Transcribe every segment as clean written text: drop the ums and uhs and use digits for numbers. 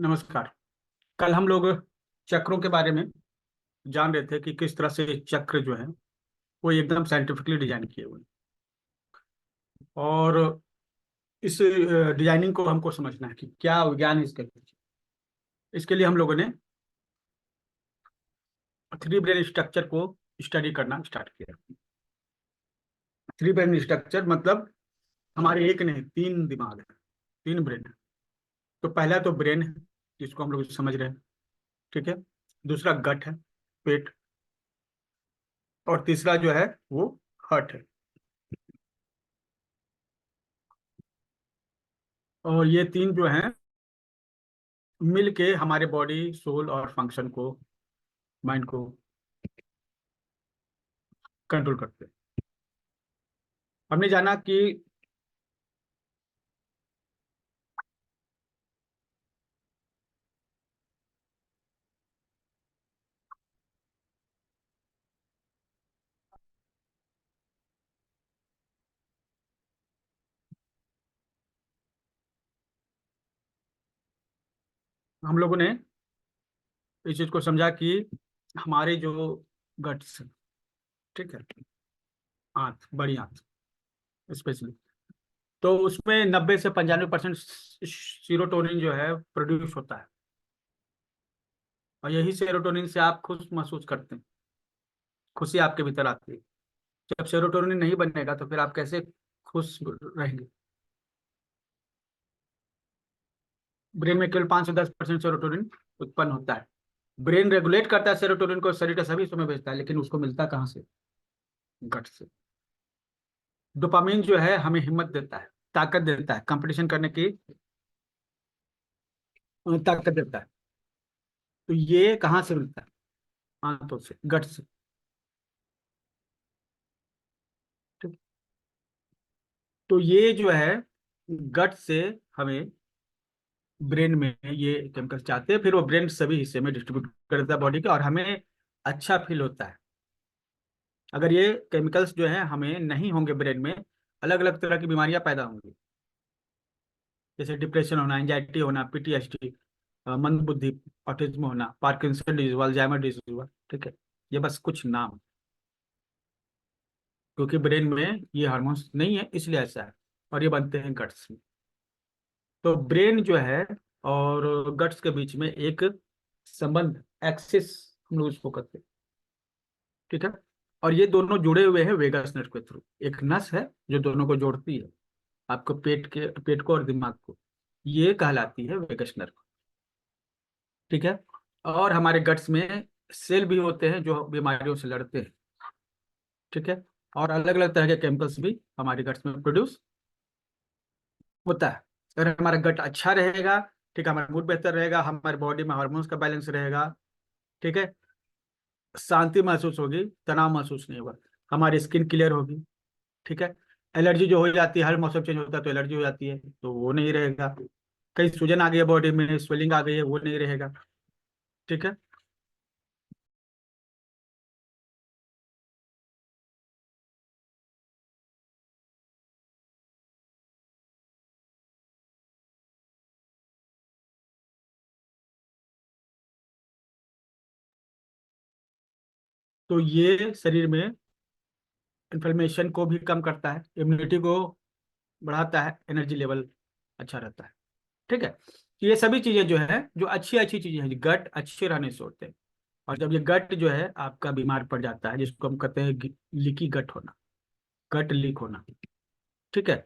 नमस्कार। कल हम लोग चक्रों के बारे में जान रहे थे कि किस तरह से चक्र जो है वो एकदम साइंटिफिकली डिजाइन किए हुए हैं। और इस डिजाइनिंग को हमको समझना है कि क्या विज्ञान है इसके पीछे। इसके लिए हम लोगों ने थ्री ब्रेन स्ट्रक्चर को स्टडी करना स्टार्ट किया। थ्री ब्रेन स्ट्रक्चर मतलब हमारे एक नहीं, तीन दिमाग है, तीन ब्रेन है। तो पहला तो ब्रेन है, जिसको हम लोग समझ रहे हैं। ठीक है। दूसरा गट है, पेट। और तीसरा जो है वो हार्ट है। और ये तीन जो हैं मिल के हमारे बॉडी, सोल और फंक्शन को, माइंड को कंट्रोल करते हैं। हमने जाना कि हम लोगों ने इस चीज को समझा कि हमारे जो गट्स, ठीक है, आंत, बड़ी आंत स्पेशली, तो उसमें 90 से 95% सीरोटोनिन जो है प्रोड्यूस होता है। और यही सेरोटोनिन से आप खुश महसूस करते हैं, खुशी आपके भीतर आती है। जब सेरोटोनिन नहीं बनेगा तो फिर आप कैसे खुश रहेंगे। ब्रेन में केवल 5 से 10% सेरोटोनिन उत्पन्न होता है। ब्रेन रेगुलेट करता है सेरोटोनिन को, शरीर के सभी हिस्सों में भेजता है, लेकिन उसको मिलता कहाँ से? गट से। डोपामिन जो है हमें हिम्मत देता है, ताकत देता है, कंपटीशन करने की ताकत देता है। तो ये कहाँ से मिलता है? आंतों से, गट से। ठीक। तो ये जो है गट से हमें ब्रेन में ये केमिकल्स जाते हैं, फिर वो ब्रेन सभी हिस्से में डिस्ट्रीब्यूट कर देता है बॉडी के, और हमें अच्छा फील होता है। अगर ये केमिकल्स जो है हमें नहीं होंगे ब्रेन में, अलग अलग तरह की बीमारियां पैदा होंगी, जैसे डिप्रेशन होना, एंजाइटी होना, पीटीएसडी, मंद बुद्धि, ऑटिज्म होना, पार्किंसन डिजीज, अल्जाइमर डिजीज हुआ। ठीक है। ये बस कुछ नाम, क्योंकि ब्रेन में ये हार्मोन्स नहीं है इसलिए ऐसा है। और ये बनते हैं गट्स में। तो ब्रेन जो है और गट्स के बीच में एक संबंध, एक्सिस, हम लोग इसको कहते हैं। ठीक है। और ये दोनों जुड़े हुए हैं वेगस नर्व के थ्रू। एक नस है जो दोनों को जोड़ती है, आपको पेट को और दिमाग को। ये कहलाती है वेगस नर्व। ठीक है। और हमारे गट्स में सेल भी होते हैं जो बीमारियों से लड़ते हैं। ठीक है। और अलग अलग तरह के केमिकल्स भी हमारे गट्स में प्रोड्यूस होता है। अगर हमारा गट अच्छा रहेगा, ठीक है, हमारा मूड बेहतर रहेगा, हमारे बॉडी में हार्मोन्स का बैलेंस रहेगा। ठीक है। शांति महसूस होगी, तनाव महसूस नहीं होगा, हमारी स्किन क्लियर होगी। ठीक है। एलर्जी जो हो जाती है, हर मौसम चेंज होता है तो एलर्जी हो जाती है, तो वो नहीं रहेगा। कहीं सूजन आ गई है बॉडी में, स्वेलिंग आ गई है, वो नहीं रहेगा। ठीक है। तो ये शरीर में इन्फ्लेमेशन को भी कम करता है, इम्यूनिटी को बढ़ाता है, एनर्जी लेवल अच्छा रहता है। ठीक है। तो ये सभी चीजें जो है, जो अच्छी अच्छी चीजें हैं, गट अच्छे रहने से होते हैं। और जब ये गट जो है आपका बीमार पड़ जाता है, जिसको हम कहते हैं लीकी गट होना, गट लीक होना। ठीक है।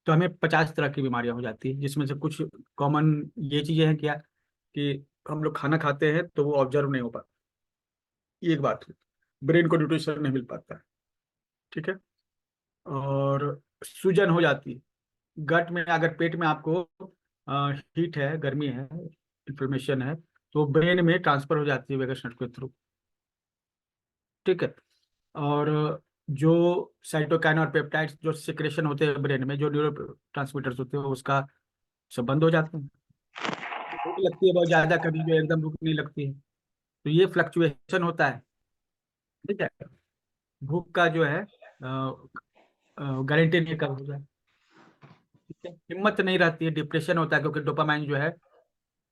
तो हमें 50 तरह की बीमारियां हो जाती है, जिसमें से कुछ कॉमन ये चीजें हैं क्या, कि हम लोग खाना खाते हैं तो वो ऑब्जर्व नहीं हो पाता, ये एक बात है। ब्रेन को न्यूट्रिशन नहीं मिल पाता है। ठीक है। और सूजन हो जाती है गट में। अगर पेट में आपको हीट है, गर्मी है, इन्फ्लेमेशन है, तो ब्रेन में ट्रांसफर हो जाती है वेगस नर्व के थ्रू। ठीक है। और जो साइटोकाइन और पेप्टाइड्स जो सिक्रेशन होते हैं ब्रेन में, जो न्यूरो ट्रांसमीटर्स होते हैं, उसका सब बंद हो जाते हैं। भूख लगती है बहुत ज्यादा, कभी जो एकदम भूख नहीं लगती है, तो ये फ्लक्चुएशन होता है। ठीक है। भूख का जो है गारंटी नहीं, कब हो जाए। ठीक है। हिम्मत नहीं रहती है, डिप्रेशन होता है, क्योंकि डोपामाइन जो है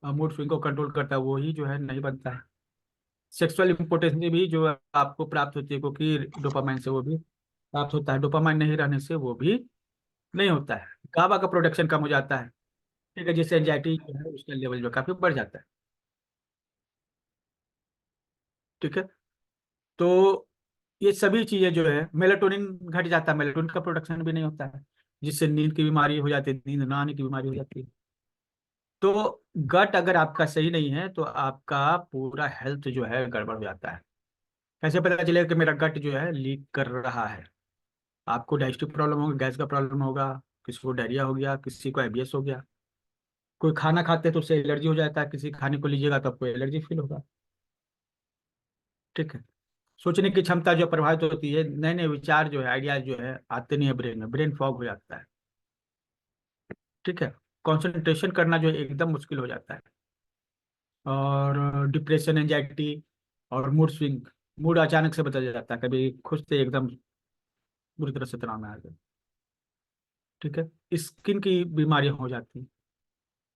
मूड स्विंग को कंट्रोल करता है, वो ही जो है नहीं बनता है। सेक्सुअल इम्पोर्टेंस भी जो आपको प्राप्त होती है, क्योंकि डोपामाइन से वो भी प्राप्त होता है, डोपामाइन नहीं रहने से वो भी नहीं होता है। गाबा का प्रोडक्शन कम हो जाता है। ठीक है, जिससे एंजाइटी जो है उसका लेवल जो काफी बढ़ जाता है। ठीक है। तो ये सभी चीजें जो है, मेलाटोनिन घट जाता है, मेलाटोनिन का प्रोडक्शन भी नहीं होता है, जिससे नींद की बीमारी हो जाती है, नींद ना आने की बीमारी हो जाती है। तो गट अगर आपका सही नहीं है तो आपका पूरा हेल्थ जो है गड़बड़ हो जाता है। कैसे पता चलेगा कि मेरा गट जो है लीक कर रहा है? आपको डाइजेस्टिव प्रॉब्लम होगा, गैस का प्रॉब्लम होगा, किसी को डायरिया हो गया, किसी को आईबीएस हो गया। कोई खाना खाते हैं तो उससे एलर्जी हो जाता है, किसी खाने को लीजिएगा तो आपको एलर्जी फील होगा। ठीक है। सोचने की क्षमता जो प्रभावित होती है, नए नए विचार जो है, आइडियाज जो है आते नहीं है ब्रेन में, ब्रेन फॉग हो जाता है। ठीक है। कंसंट्रेशन करना जो है एकदम मुश्किल हो जाता है। और डिप्रेशन, एंजाइटी और मूड स्विंग, मूड अचानक से बदल जाता है, कभी खुश से एकदम बुरी तरह से तनाव में आ जाए। ठीक है। स्किन की बीमारियां हो जाती हैं।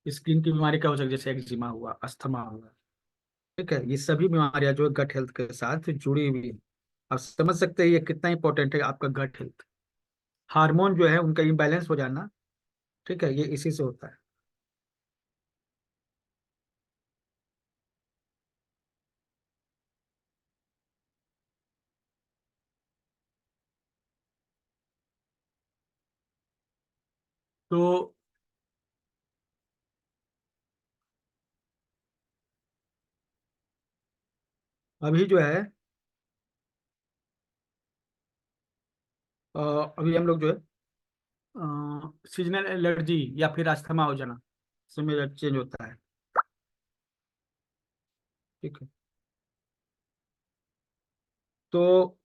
स्किन की बीमारी क्या हो सकती है? जैसे एक्जिमा हुआ, अस्थमा हुआ। ठीक है। ये सभी बीमारियां जो है गट हेल्थ के साथ जुड़ी हुई है। आप समझ सकते हैं ये कितना इंपॉर्टेंट है आपका गट हेल्थ। हार्मोन जो है उनका इम्बैलेंस हो जाना, ठीक है, ये इसी से होता है। तो अभी जो है अभी हम लोग जो है सीजनल एलर्जी या फिर अस्थमा हो जाना, समय चेंज होता है। ठीक है। तो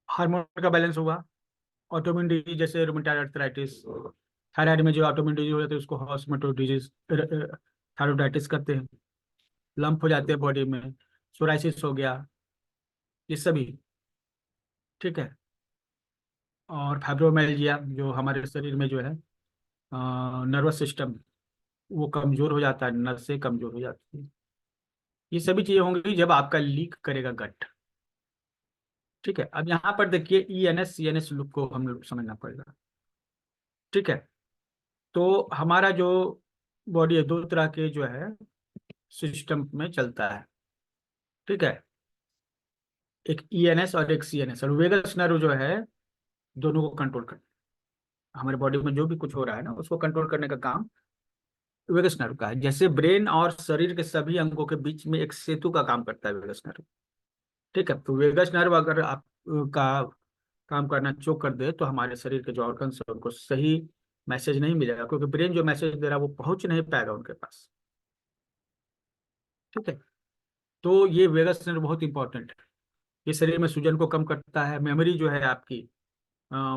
हार्मोन का बैलेंस हुआ, ऑटोइम्यून डिजीज जैसे रूमेटॉइड अर्थराइटिस, थायराइड में जो ऑटोइम्यून डिजीज हो जाते हैं उसको हॉशमेटो डिजीज, थायरोडाइटिस करते हैं। लंप हो जाते हैं बॉडी में, सोराइसिस हो गया, ये सभी। ठीक है। और फाइब्रोमाइल्जिया जो हमारे शरीर में जो है नर्वस सिस्टम, वो कमजोर हो जाता है, नसें कमजोर हो जाती है। ये सभी चीजें होंगी जब आपका लीक करेगा गट। ठीक है। अब यहाँ पर देखिए ENS CNS लुक को हम लोग समझना पड़ेगा। ठीक है। तो हमारा जो बॉडी है, दो तरह के जो है सिस्टम में चलता है। ठीक है। एक ENS और एक CNS, और वेगस नर्व जो है दोनों को कंट्रोल कर, हमारे बॉडी में जो भी कुछ हो रहा है ना उसको कंट्रोल करने का काम वेगस नर्व का है। जैसे ब्रेन और शरीर के सभी अंगों के बीच में एक सेतु का काम करता है वेगस नर्व। ठीक है। तो वेगस नर्व अगर आप का काम करना चूक कर दे तो हमारे शरीर के जो ऑर्गन्स है उनको सही मैसेज नहीं मिलेगा, क्योंकि ब्रेन जो मैसेज दे रहा है वो पहुंच नहीं पाएगा उनके पास। ठीक है। तो ये वेगस नर्व बहुत इंपॉर्टेंट है। ये शरीर में सूजन को कम करता है, मेमोरी जो है आपकी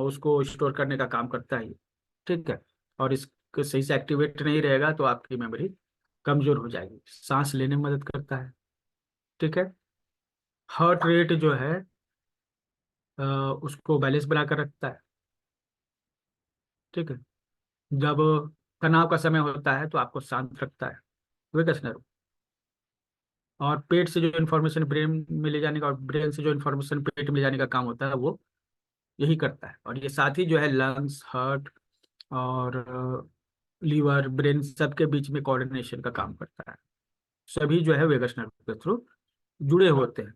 उसको स्टोर करने का काम करता है ये। ठीक है। और इसको सही से एक्टिवेट नहीं रहेगा तो आपकी मेमोरी कमजोर हो जाएगी, सांस लेने में मदद करता है। ठीक है। हार्ट रेट जो है अ, उसको बैलेंस बना कर रखता है। ठीक है। जब तनाव का समय होता है तो आपको शांत रखता है वेगस नर्व। और पेट से जो इन्फॉर्मेशन ब्रेन में ले जाने का और ब्रेन से जो इन्फॉर्मेशन पेट में ले जाने का काम होता है वो यही करता है। और ये साथ ही जो है लंग्स, हार्ट और लीवर, ब्रेन सबके बीच में कोऑर्डिनेशन का काम करता है। सभी जो है वेगस नर्व के थ्रू जुड़े होते हैं।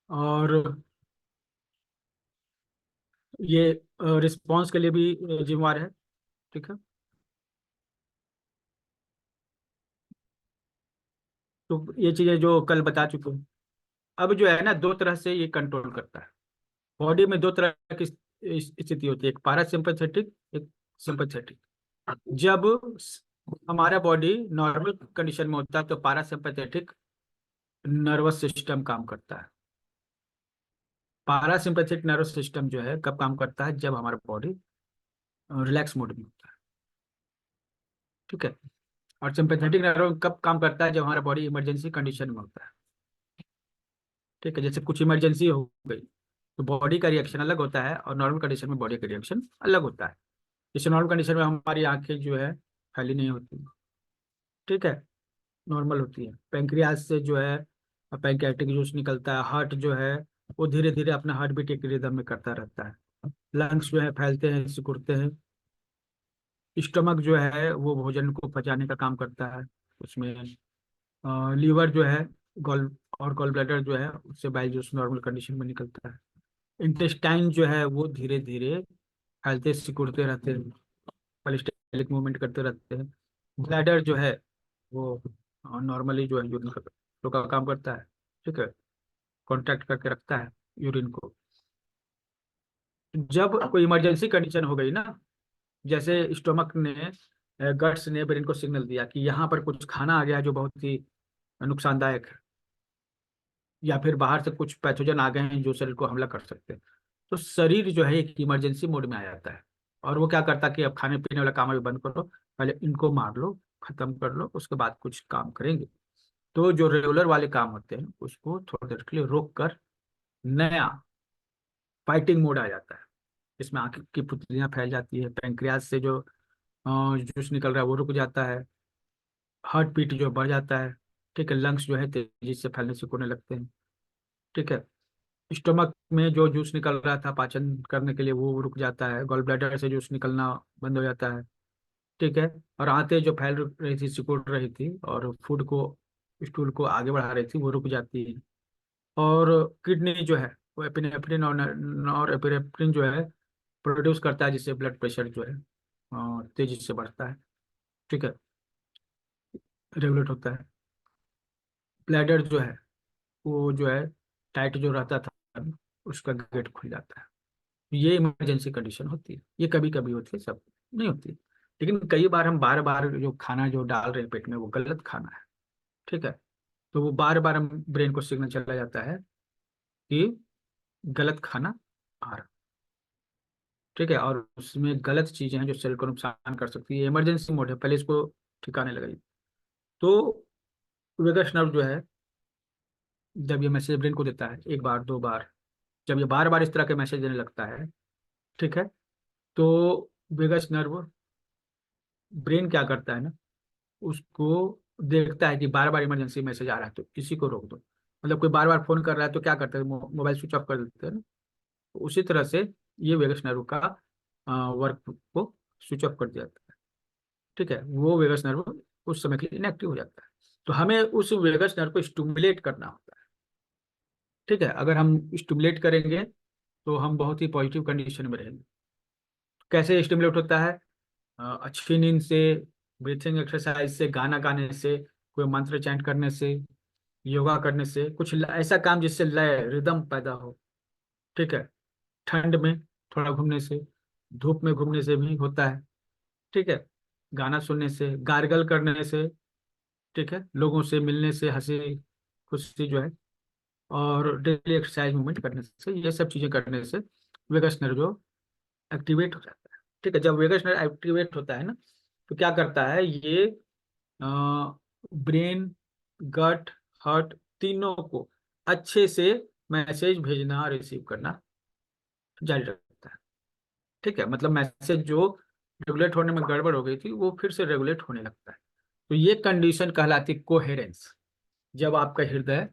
और ये रिस्पॉन्स के लिए भी जिम्मेवार है। ठीक है। तो ये चीजें जो कल बता चुके हैं। अब जो है ना दो तरह से ये कंट्रोल करता है। बॉडी में दो तरह की स्थिति होती है, एक पारासिम्पथेटिक, एक सिंपथेटिक। जब हमारा बॉडी नॉर्मल कंडीशन में होता है तो पारासिम्पथेटिक नर्वस सिस्टम काम करता है। पारासिम्पथेटिक नर्वस सिस्टम जो है कब काम करता है? जब हमारा बॉडी रिलैक्स मोड में होता है। ठीक है। और सिंपैथेटिक नर्व कब काम करता है? जब हमारा बॉडी इमरजेंसी कंडीशन में होता है। ठीक है। जैसे कुछ इमरजेंसी हो गई, तो बॉडी का रिएक्शन अलग होता है और नॉर्मल कंडीशन में बॉडी का रिएक्शन अलग होता है। जैसे नॉर्मल कंडीशन में हमारी आंखें जो है फैली नहीं होती, ठीक है, नॉर्मल होती है। पेंक्रियाज से जो है पैंक्रियाटिक जूस निकलता है। हार्ट जो है वो धीरे धीरे अपना हार्ट बीट एक रिदम में करता रहता है। लंग्स जो है फैलते हैं, सिकुड़ते हैं। स्टमक जो है वो भोजन को पचाने का काम करता है। उसमें लीवर जो है, गॉल और गॉल ब्लैडर जो है उससे बाइल जूस नॉर्मल कंडीशन में निकलता है। इंटेस्टाइन जो है वो धीरे धीरे फैलते सिकुड़ते रहते हैं, पॉलिस्टेलिक मूवमेंट करते रहते हैं। ब्लैडर जो है वो नॉर्मली जो है यूरिन का काम करता है, ठीक है, कॉन्ट्रैक्ट करके रखता है यूरिन को। जब कोई इमरजेंसी कंडीशन हो गई ना, जैसे स्टोमक ने, गट्स ने ब्रेन को सिग्नल दिया कि यहाँ पर कुछ खाना आ गया है जो बहुत ही नुकसानदायक है, या फिर बाहर से कुछ पैथोजन आ गए हैं जो शरीर को हमला कर सकते हैं, तो शरीर जो है एक इमरजेंसी मोड में आ जाता है। और वो क्या करता है कि अब खाने पीने वाला काम अभी बंद करो, पहले इनको मार लो, खत्म कर लो, उसके बाद कुछ काम करेंगे। तो जो रेगुलर वाले काम होते हैं उसको थोड़ी देर के लिए रोक कर नया फाइटिंग मोड आ जाता है, जिसमें आंख की पुतलियां फैल जाती है, पेंक्रियाज से जो जूस निकल रहा है वो रुक जाता है, हार्ट बीट जो बढ़ जाता है, ठीक है, लंग्स जो है तेजी से फैलने सिकुड़ने लगते हैं, ठीक है, स्टमक में जो जूस निकल रहा था पाचन करने के लिए वो रुक जाता है, गॉल ब्लैडर से जूस निकलना बंद हो जाता है, ठीक है, और आंतें जो फैल रही थी, सिकुड़ रही थी और फूड को, स्टूल को आगे बढ़ा रही थी, वो रुक जाती है। और किडनी जो है वो एपिनेफ्रिन और एपिनेफ्रिन जो है प्रोड्यूस करता है, जिससे ब्लड प्रेशर जो है तेजी से बढ़ता है, ठीक है, रेगुलेट होता है। ब्लैडर जो है वो जो है टाइट जो रहता था उसका गेट खुल जाता है। ये इमरजेंसी कंडीशन होती है, ये कभी कभी होती है, सब नहीं होती। लेकिन कई बार हम बार बार जो खाना जो डाल रहे हैं पेट में वो गलत खाना है, ठीक है, तो वो बार बार हम ब्रेन को सिग्नल चला जाता है कि गलत खाना आ रहा, ठीक है, और उसमें गलत चीजें हैं जो शरीर को नुकसान कर सकती है। इमरजेंसी मोड है, पहले इसको ठिकाने लगाइए। तो वेगस नर्व जो है जब ये मैसेज ब्रेन को देता है एक बार दो बार, जब ये बार बार इस तरह के मैसेज देने लगता है, ठीक है, तो वेगस नर्व, ब्रेन क्या करता है ना, उसको देखता है कि बार बार इमरजेंसी मैसेज आ रहा है तो इसी को रोक दो। मतलब कोई बार बार फोन कर रहा है तो क्या करते हैं, मोबाइल स्विच ऑफ कर देते हैं ना। तो उसी तरह से ये वेगस नर्व का वर्क को स्विच ऑफ कर दिया जाता है, ठीक है, वो वेगस नर्व उस समय के लिए इनएक्टिव हो जाता है। तो हमें उस वेगस नर्व को स्टिमुलेट करना होता है, ठीक है, अगर हम स्टिमुलेट करेंगे तो हम बहुत ही पॉजिटिव कंडीशन में रहेंगे। कैसे स्टिमुलेट होता है? अच्छी नींद से, ब्रीथिंग एक्सरसाइज से, गाना गाने से, कोई मंत्र चैंट करने से, योगा करने से, कुछ ऐसा काम जिससे लय रिदम पैदा हो, ठीक है, ठंड में थोड़ा घूमने से, धूप में घूमने से भी होता है, ठीक है, गाना सुनने से, गार्गल करने से, ठीक है, लोगों से मिलने से, हंसी खुशी जो है, और डेली एक्सरसाइज मूवमेंट करने से, ये सब चीजें करने से वेगस नर्व जो एक्टिवेट हो जाता है, ठीक है। जब वेगस नर्व एक्टिवेट होता है ना, तो क्या करता है ये, ब्रेन, गट, हार्ट, तीनों को अच्छे से मैसेज भेजना रिसीव करना जारी रखता है, ठीक है, मतलब मैसेज जो रेगुलेट होने में गड़बड़ हो गई थी वो फिर से रेगुलेट होने लगता है। तो ये कंडीशन कहलाती है कोहेरेंस। जब आपका हृदय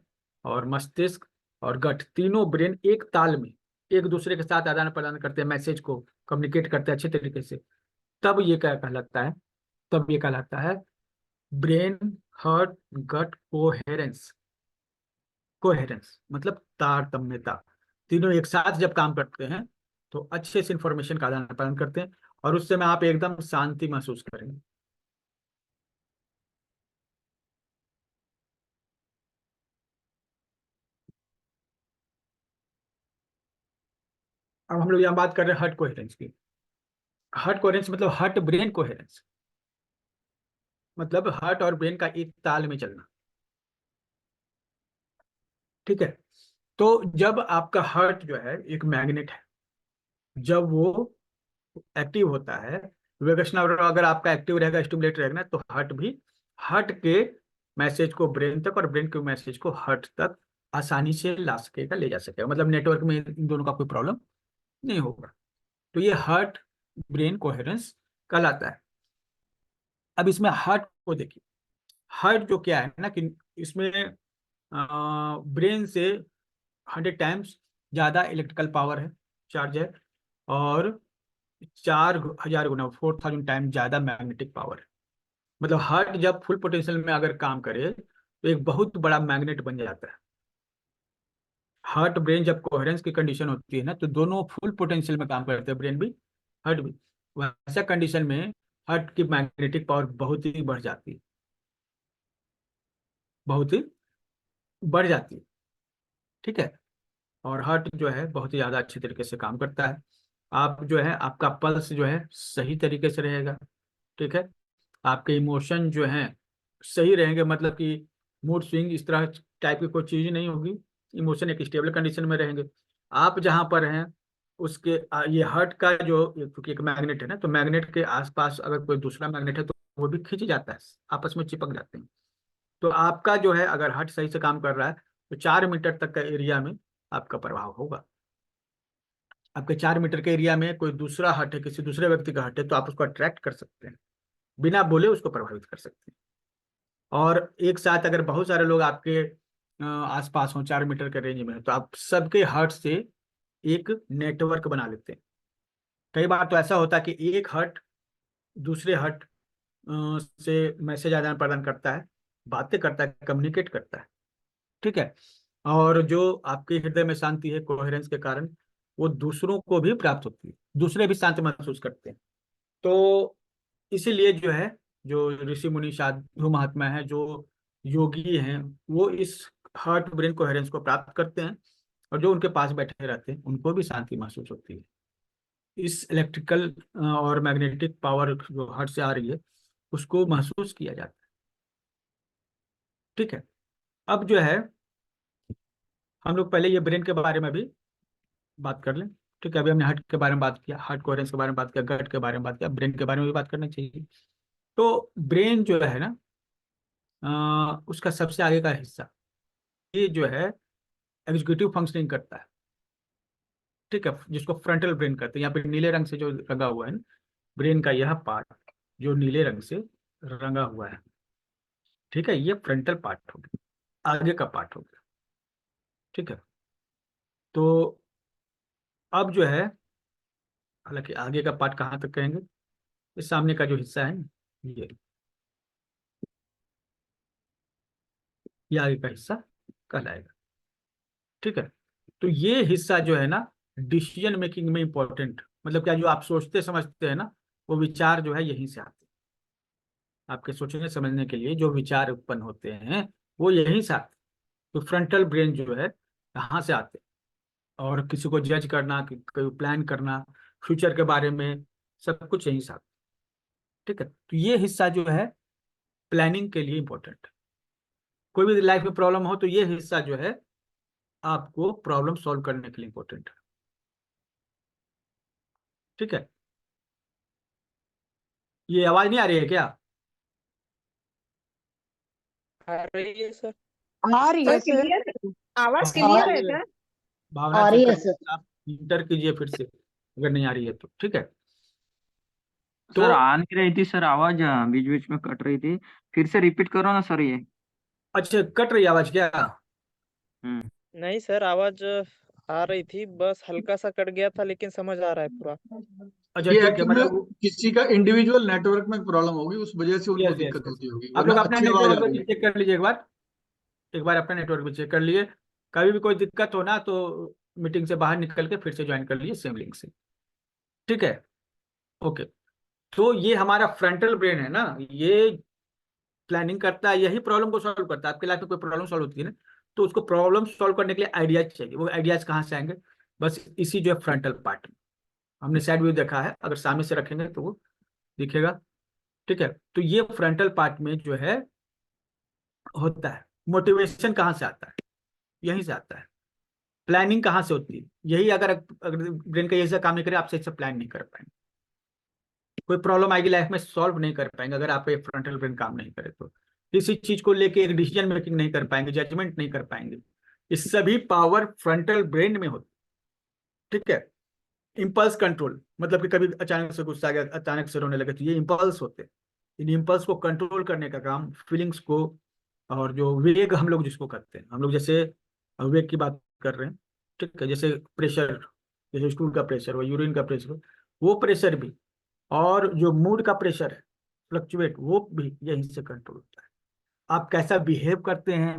और मस्तिष्क और गट तीनों ब्रेन एक ताल में एक दूसरे के साथ आदान प्रदान करते हैं, मैसेज को कम्युनिकेट करते हैं अच्छे तरीके से, तब ये क्या कहलाता है, तब ये कहलाता है ब्रेन हार्ट गट कोहेरेंस। कोहेरेंस मतलब तारतम्यता। तीनों एक साथ जब काम करते हैं तो अच्छे से इंफॉर्मेशन का आदान प्रदान करते हैं, और उस समय आप एकदम शांति महसूस करेंगे। अब हम लोग यहाँ बात कर रहे हैं हार्ट कोहेरेंस की। हार्ट कोहेरेंस मतलब हार्ट ब्रेन कोहेरेंस, मतलब हार्ट और ब्रेन का एक ताल में चलना, ठीक है। तो जब आपका हार्ट जो है एक मैग्नेट है, जब वो एक्टिव होता है, वेगस नर्व अगर आपका एक्टिव रहेगा, स्टिमुलेट रहेगा ना, तो हार्ट भी, हार्ट के मैसेज को ब्रेन तक और ब्रेन के मैसेज को हार्ट तक आसानी से ला सकेगा, ले जा सकेगा, मतलब नेटवर्क में इन दोनों का कोई प्रॉब्लम नहीं होगा। तो ये हार्ट ब्रेन कोहेरेंस कहलाता है। अब इसमें हार्ट को देखिए, हार्ट जो क्या है ना कि इसमें ब्रेन से 100 टाइम्स ज़्यादा इलेक्ट्रिकल पावर है, चार्ज है, और 4000 गुना 4000 टाइम्स ज़्यादा मैग्नेटिक पावर है। मतलब हार्ट जब फुल पोटेंशियल में अगर काम करे तो एक बहुत बड़ा मैग्नेट बन जाता है। हार्ट ब्रेन जब कोहेरेंस की कंडीशन होती है ना तो दोनों फुल पोटेंशियल में काम करते हैं, ब्रेन भी हार्ट भी। वैसा कंडीशन में हार्ट की मैग्नेटिक पावर बहुत ही बढ़ जाती है, बहुत ही बढ़ जाती है। ठीक है। और हार्ट जो है बहुत ही ज़्यादा अच्छे तरीके से काम करता है। आप जो है आपका पल्स जो है सही तरीके से रहेगा। ठीक है। आपके इमोशन जो हैं सही रहेंगे, मतलब कि मूड स्विंग इस तरह टाइप की कोई चीज़ नहीं होगी। इमोशन एक स्टेबल कंडीशन में रहेंगे। आप जहाँ पर हैं उसके ये हार्ट का जो, क्योंकि एक मैग्नेट है ना, तो मैग्नेट के आसपास अगर कोई दूसरा मैग्नेट है तो वो भी खींच जाता है, आपस में चिपक जाते हैं। तो आपका जो है अगर हार्ट सही से काम कर रहा है तो 4 मीटर तक का एरिया में आपका प्रभाव होगा। आपके 4 मीटर के एरिया में कोई दूसरा हार्ट है, किसी दूसरे व्यक्ति का हार्ट है, तो आप उसको अट्रैक्ट कर सकते हैं, बिना बोले उसको प्रभावित कर सकते हैं। और एक साथ अगर बहुत सारे लोग आपके आसपास हों 4 मीटर के रेंज में, तो आप सबके हार्ट से एक नेटवर्क बना लेते हैं। कई बार तो ऐसा होता है कि एक हार्ट दूसरे हार्ट से मैसेज आदान प्रदान करता है, बातें करता है, कम्युनिकेट करता है। ठीक है। और जो आपके हृदय में शांति है कोहेरेंस के कारण, वो दूसरों को भी प्राप्त होती है, दूसरे भी शांति महसूस करते हैं। तो इसीलिए जो है, जो ऋषि मुनि साधु महात्मा है, जो योगी हैं, वो इस हार्ट ब्रेन कोहेरेंस को प्राप्त करते हैं। और जो उनके पास बैठे रहते हैं उनको भी शांति महसूस होती है। इस इलेक्ट्रिकल और मैग्नेटिक पावर जो हार्ट से आ रही है उसको महसूस किया जाता है। ठीक है। अब जो है हम लोग पहले ये ब्रेन के बारे में भी बात कर लें। ठीक है। अभी हमने हार्ट के बारे में बात किया, हार्ट कोहेरेंस के बारे में बात किया, गट के बारे में बात किया, ब्रेन के बारे में भी बात करना चाहिए। तो ब्रेन जो है ना, उसका सबसे आगे का हिस्सा, ये जो है एग्जीक्यूटिव फंक्शनिंग करता है। ठीक है। जिसको फ्रंटल ब्रेन कहते हैं। यहाँ पे नीले रंग से जो रंगा हुआ है ना, ब्रेन का यह पार्ट जो नीले रंग से रंगा हुआ है, ठीक है, ये फ्रंटल पार्ट हो गया, आगे का पार्ट हो गया। ठीक है। तो अब जो है, हालांकि आगे का पार्ट कहाँ तक कहेंगे, इस सामने का जो हिस्सा है ना, ये आगे का हिस्सा कहलाएगा। ठीक है। तो ये हिस्सा जो है ना डिसीजन मेकिंग में इंपॉर्टेंट, मतलब क्या, जो आप सोचते समझते हैं ना, वो विचार जो है यहीं से आते हैं। आपके सोचने समझने के लिए जो विचार उत्पन्न होते हैं वो यहीं से आते हैं। तो फ्रंटल ब्रेन जो है यहाँ से आते हैं। और किसी को जज करना, कोई प्लान करना, फ्यूचर के बारे में, सब कुछ यहीं से आता है। ठीक है। तो ये हिस्सा जो है प्लानिंग के लिए इंपॉर्टेंट है। कोई भी लाइफ में प्रॉब्लम हो तो ये हिस्सा जो है आपको प्रॉब्लम सॉल्व करने के लिए इंपॉर्टेंट है। ठीक है। ये आवाज नहीं आ रही है क्या? आ रही है सर। आ रही सर है सर। क्लियर है, आवाज भावना क्लियर है जी, क्या? भावना आ रही चेक है कर, सर। आप इंटर कीजिए फिर से अगर नहीं आ रही है तो। ठीक है। तो सर आ नहीं रही थी सर, आवाज बीच बीच में कट रही थी। फिर से रिपीट करो ना सर ये। अच्छा, कट रही है आवाज क्या? हम्म। नहीं सर, आवाज आ रही थी, बस हल्का सा कट गया था, लेकिन समझ आ रहा है पूरा। अच्छा ये ठीक है, एक्चुअल में मतलब किसी का इंडिविजुअल नेटवर्क में प्रॉब्लम होगी, उस वजह से उनको यस यस दिक्कत यस। होती होगी, आप वरना लोग अपना अच्छी आवाज आ नेटवर्क रही भी है। चेक कर लीजिए एक बार, एक बार अपना नेटवर्क भी चेक कर लिए। कभी भी कोई दिक्कत हो ना तो मीटिंग से बाहर निकल के फिर से ज्वाइन कर लीजिए सेम लिंक से। ठीक है। ओके। तो ये हमारा फ्रंटल ब्रेन है ना, ये प्लानिंग करता है, यही प्रॉब्लम को सॉल्व करता है। आपके लाइफ में कोई प्रॉब्लम सॉल्व होती है ना, तो उसको प्रॉब्लम सॉल्व करने के लिए आइडियाज चाहिए। वो आइडियाज कहाँ से आएंगे? बस इसी जो है फ्रंटल पार्ट में। हमने साइड व्यू देखा है, अगर सामने से रखेंगे तो वो दिखेगा। ठीक है। तो ये फ्रंटल पार्ट में जो है होता है। मोटिवेशन कहाँ से आता है? यहीं से आता है। प्लानिंग कहाँ से होती है? यही, अगर ब्रेन का यही से काम नहीं करे, आप सही से प्लान नहीं कर पाएंगे। कोई प्रॉब्लम आएगी लाइफ में, सॉल्व नहीं कर पाएंगे अगर आप एक फ्रंटल ब्रेन काम नहीं करे तो। किसी चीज को लेके एक डिसीजन मेकिंग नहीं कर पाएंगे, जजमेंट नहीं कर पाएंगे। ये सभी पावर फ्रंटल ब्रेन में होती है। ठीक है। इम्पल्स कंट्रोल मतलब कि कभी अचानक से गुस्सा आ गया, अचानक से रोने लगे, तो ये इम्पल्स होते हैं। इन इम्पल्स को कंट्रोल करने का काम फीलिंग्स को, और जो वेग हम लोग जिसको करते हैं, हम लोग जैसे वेग की बात कर रहे हैं। ठीक है। जैसे प्रेशर, जैसे स्टूल का प्रेशर हो, यूरिन का प्रेशर हो, वो प्रेशर भी, और जो मूड का प्रेशर है फ्लक्चुएट, वो भी यहीं से कंट्रोल होता है। आप कैसा बिहेव करते हैं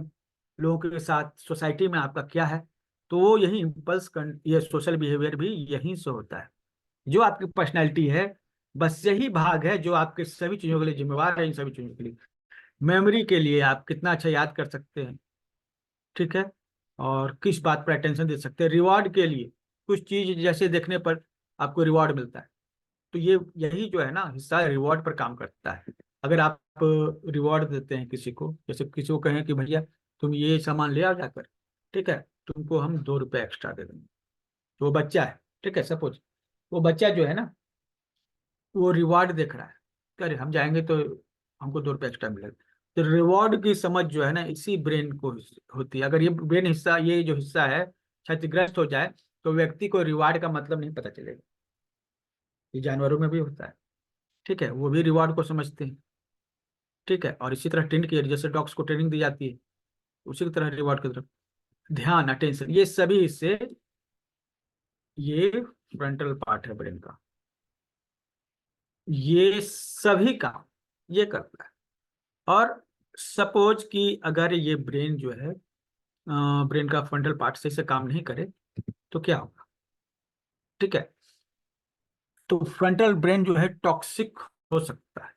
लोगों के साथ, सोसाइटी में आपका क्या है, तो वो यही इम्पल्स, ये सोशल बिहेवियर भी यहीं से होता है। जो आपकी पर्सनैलिटी है, बस यही भाग है जो आपके सभी चीज़ों के लिए जिम्मेवार है। इन सभी चीज़ों के लिए, मेमोरी के लिए, आप कितना अच्छा याद कर सकते हैं, ठीक है, और किस बात पर अटेंशन दे सकते हैं, रिवॉर्ड के लिए, कुछ चीज जैसे देखने पर आपको रिवॉर्ड मिलता है, तो ये यही जो है ना हिस्सा रिवॉर्ड पर काम करता है। अगर आप रिवॉर्ड देते हैं किसी को, जैसे किसी को कहें कि भैया तुम ये सामान ले आओ जाकर, ठीक है, तुमको हम 2 रुपये एक्स्ट्रा दे देंगे, तो वो बच्चा है, ठीक है, सपोज वो बच्चा जो है ना, वो रिवॉर्ड देख रहा है, अरे हम जाएंगे तो हमको 2 रुपये एक्स्ट्रा मिलेगा। तो रिवॉर्ड की समझ जो है ना इसी ब्रेन को होती है। अगर ये ब्रेन हिस्सा, ये जो हिस्सा है क्षतिग्रस्त हो जाए, तो व्यक्ति को रिवॉर्ड का मतलब नहीं पता चलेगा। ये जानवरों में भी होता है, ठीक है, वो भी रिवॉर्ड को समझते हैं। ठीक है। और इसी तरह ट्रेंड की, जैसे डॉग्स को ट्रेनिंग दी जाती है, उसी की तरह रिवॉर्ड की तरफ ध्यान, अटेंशन, ये सभी इससे, ये फ्रंटल पार्ट है ब्रेन का, ये सभी काम ये करता है। और सपोज कि अगर ये ब्रेन जो है, ब्रेन का फ्रंटल पार्ट सही से काम नहीं करे, तो क्या होगा? ठीक है। तो फ्रंटल ब्रेन जो है टॉक्सिक हो सकता है।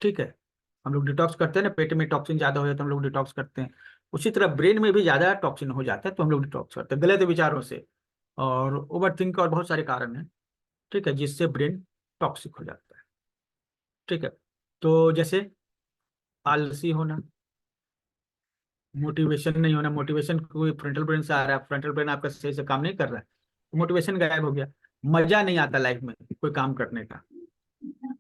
ठीक है। हम लोग डिटॉक्स करते हैं ना, पेट में टॉक्सिन ज्यादा हो जाता है, हम लोग डिटॉक्स करते हैं। उसी तरह ब्रेन में भी ज्यादा टॉक्सिन हो जाता है, तो हम लोग डिटॉक्स करते हैं गलत विचारों से, और ओवर थिंक, और बहुत सारे कारण हैं, ठीक है, जिससे ब्रेन टॉक्सिक हो जाता है। ठीक है। तो जैसे आलसी होना, मोटिवेशन नहीं होना, मोटिवेशन कोई फ्रंटल ब्रेन से आ रहा है, फ्रंटल ब्रेन आपका सही से काम नहीं कर रहा है, मोटिवेशन गायब हो गया, मजा नहीं आता लाइफ में कोई काम करने का,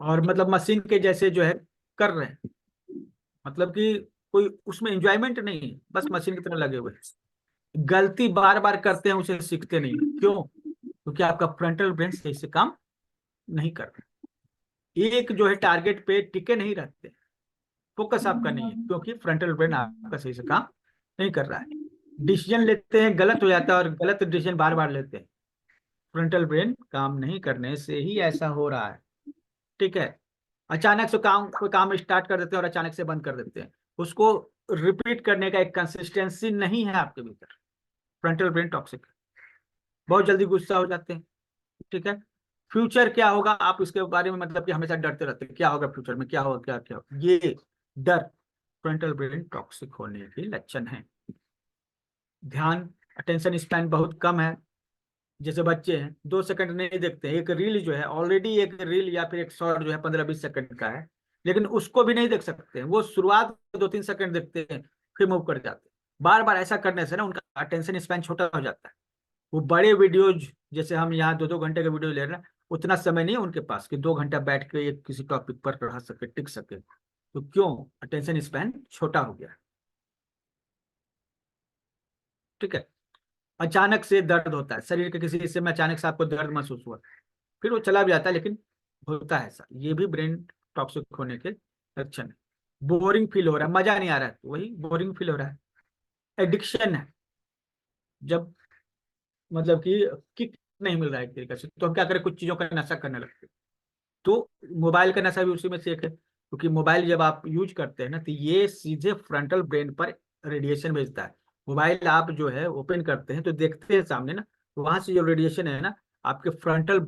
और मतलब मशीन के जैसे जो है कर रहे हैं, मतलब कि कोई उसमें एंजॉयमेंट नहीं है, बस मशीन की तरह लगे हुए हैं। गलती बार बार करते हैं, उसे सीखते नहीं, क्यों? क्योंकि आपका फ्रंटल ब्रेन सही से काम नहीं कर रहा, एक जो है टारगेट पे टिके नहीं रहते, फोकस आपका नहीं है, क्योंकि फ्रंटल ब्रेन आपका सही से काम नहीं कर रहा है। डिसीजन लेते हैं, गलत हो जाता है, और गलत डिसीजन बार बार लेते हैं, फ्रंटल ब्रेन काम नहीं करने से ही ऐसा हो रहा है। ठीक है। अचानक से कोई काम स्टार्ट कर देते हैं और अचानक से बंद कर देते हैं, उसको रिपीट करने का एक कंसिस्टेंसी नहीं है आपके भीतर, फ्रंटल ब्रेन टॉक्सिक है। बहुत जल्दी गुस्सा हो जाते हैं। ठीक है। फ्यूचर क्या होगा आप इसके बारे में मतलब कि हमेशा डरते रहते हैं, क्या होगा फ्यूचर में, क्या होगा, क्या क्या होगा? ये डर फ्रंटल ब्रेन टॉक्सिक होने के लक्षण है। ध्यान, अटेंशन स्पैन बहुत कम है। जैसे बच्चे हैं 2 सेकंड नहीं देखते हैं, एक रील जो है ऑलरेडी, एक रील या फिर एक शॉर्ट जो है 15-20 सेकंड का है, लेकिन उसको भी नहीं देख सकते हैं, वो शुरुआत में 2-3 सेकंड देखते हैं, फिर मूव कर जाते हैं। बार बार ऐसा करने से ना उनका अटेंशन स्पैन छोटा हो जाता है। वो बड़े वीडियोज, जैसे हम यहाँ 2-2 घंटे का वीडियो ले रहे हैं, उतना समय नहीं है उनके पास कि 2 घंटा बैठ के एक किसी टॉपिक पर रह सके, टिक सके, तो क्यों? अटेंशन स्पैन छोटा हो गया। ठीक है। अचानक से दर्द होता है शरीर के किसी हिस्से में, अचानक से आपको दर्द महसूस हुआ, फिर वो चला भी जाता है, लेकिन होता है ऐसा, ये भी ब्रेन टॉक्सिक होने के लक्षण है। बोरिंग फील हो रहा है, मजा नहीं आ रहा है, तो वही बोरिंग फील हो रहा है। एडिक्शन है, जब मतलब कि किक नहीं मिल रहा है एक तरीके से, तो हम क्या करें, कुछ चीजों का नशा करने लगते हैं। तो मोबाइल का नशा भी उसी में से एक है, क्योंकि मोबाइल जब आप यूज करते हैं ना, तो ये सीधे फ्रंटल ब्रेन पर रेडिएशन भेजता है। मोबाइल आप जो है ओपन करते हैं तो देखते हैं सामने ना, वहां से जो रेडिएशन है ना आपके फ्रंटल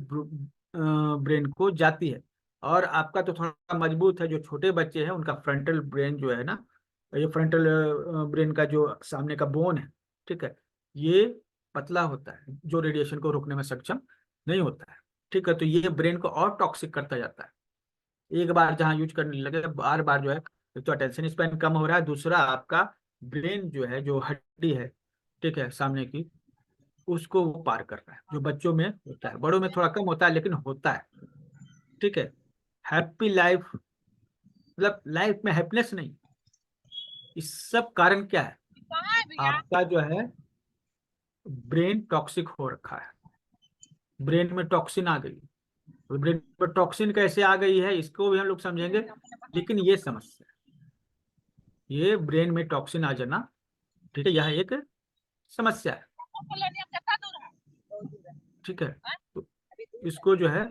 ब्रेन को जाती है। और आपका तो थोड़ा मजबूत है, जो छोटे बच्चे हैं उनका फ्रंटल ब्रेन जो है ना, ये फ्रंटल ब्रेन का जो सामने का बोन है, ठीक है, ये पतला होता है, जो रेडिएशन को रोकने में सक्षम नहीं होता है। ठीक है। तो ये ब्रेन को और टॉक्सिक करता जाता है। एक बार जहाँ यूज करने लगे, बार बार जो है, एक तो अटेंशन स्पैन कम हो रहा है, दूसरा आपका ब्रेन जो है, जो हड्डी है, ठीक है, सामने की, उसको वो पार कर रहा है, जो बच्चों में होता है, बड़ों में थोड़ा कम होता है, लेकिन होता है। ठीक है। हैप्पी लाइफ, मतलब लाइफ में हैप्पीनेस नहीं, इस सब कारण क्या है? आपका जो है ब्रेन टॉक्सिक हो रखा है, ब्रेन में टॉक्सिन आ गई। तो ब्रेन में टॉक्सिन कैसे आ गई है इसको भी हम लोग समझेंगे, लेकिन ये समस्या, ये ब्रेन में टॉक्सिन आ जाना, ठीक है, यह एक समस्या है। ठीक है, तो इसको जो है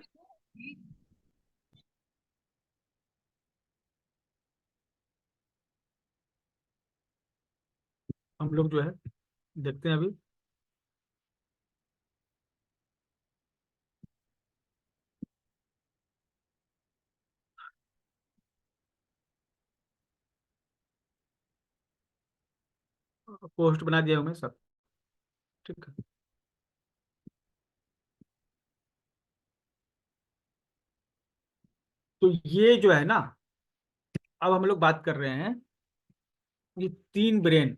हम लोग जो है देखते हैं अभी। पोस्ट बना दिया हूँ मैं सब, ठीक है। तो ये जो है ना, अब हम लोग बात कर रहे हैं ये तीन ब्रेन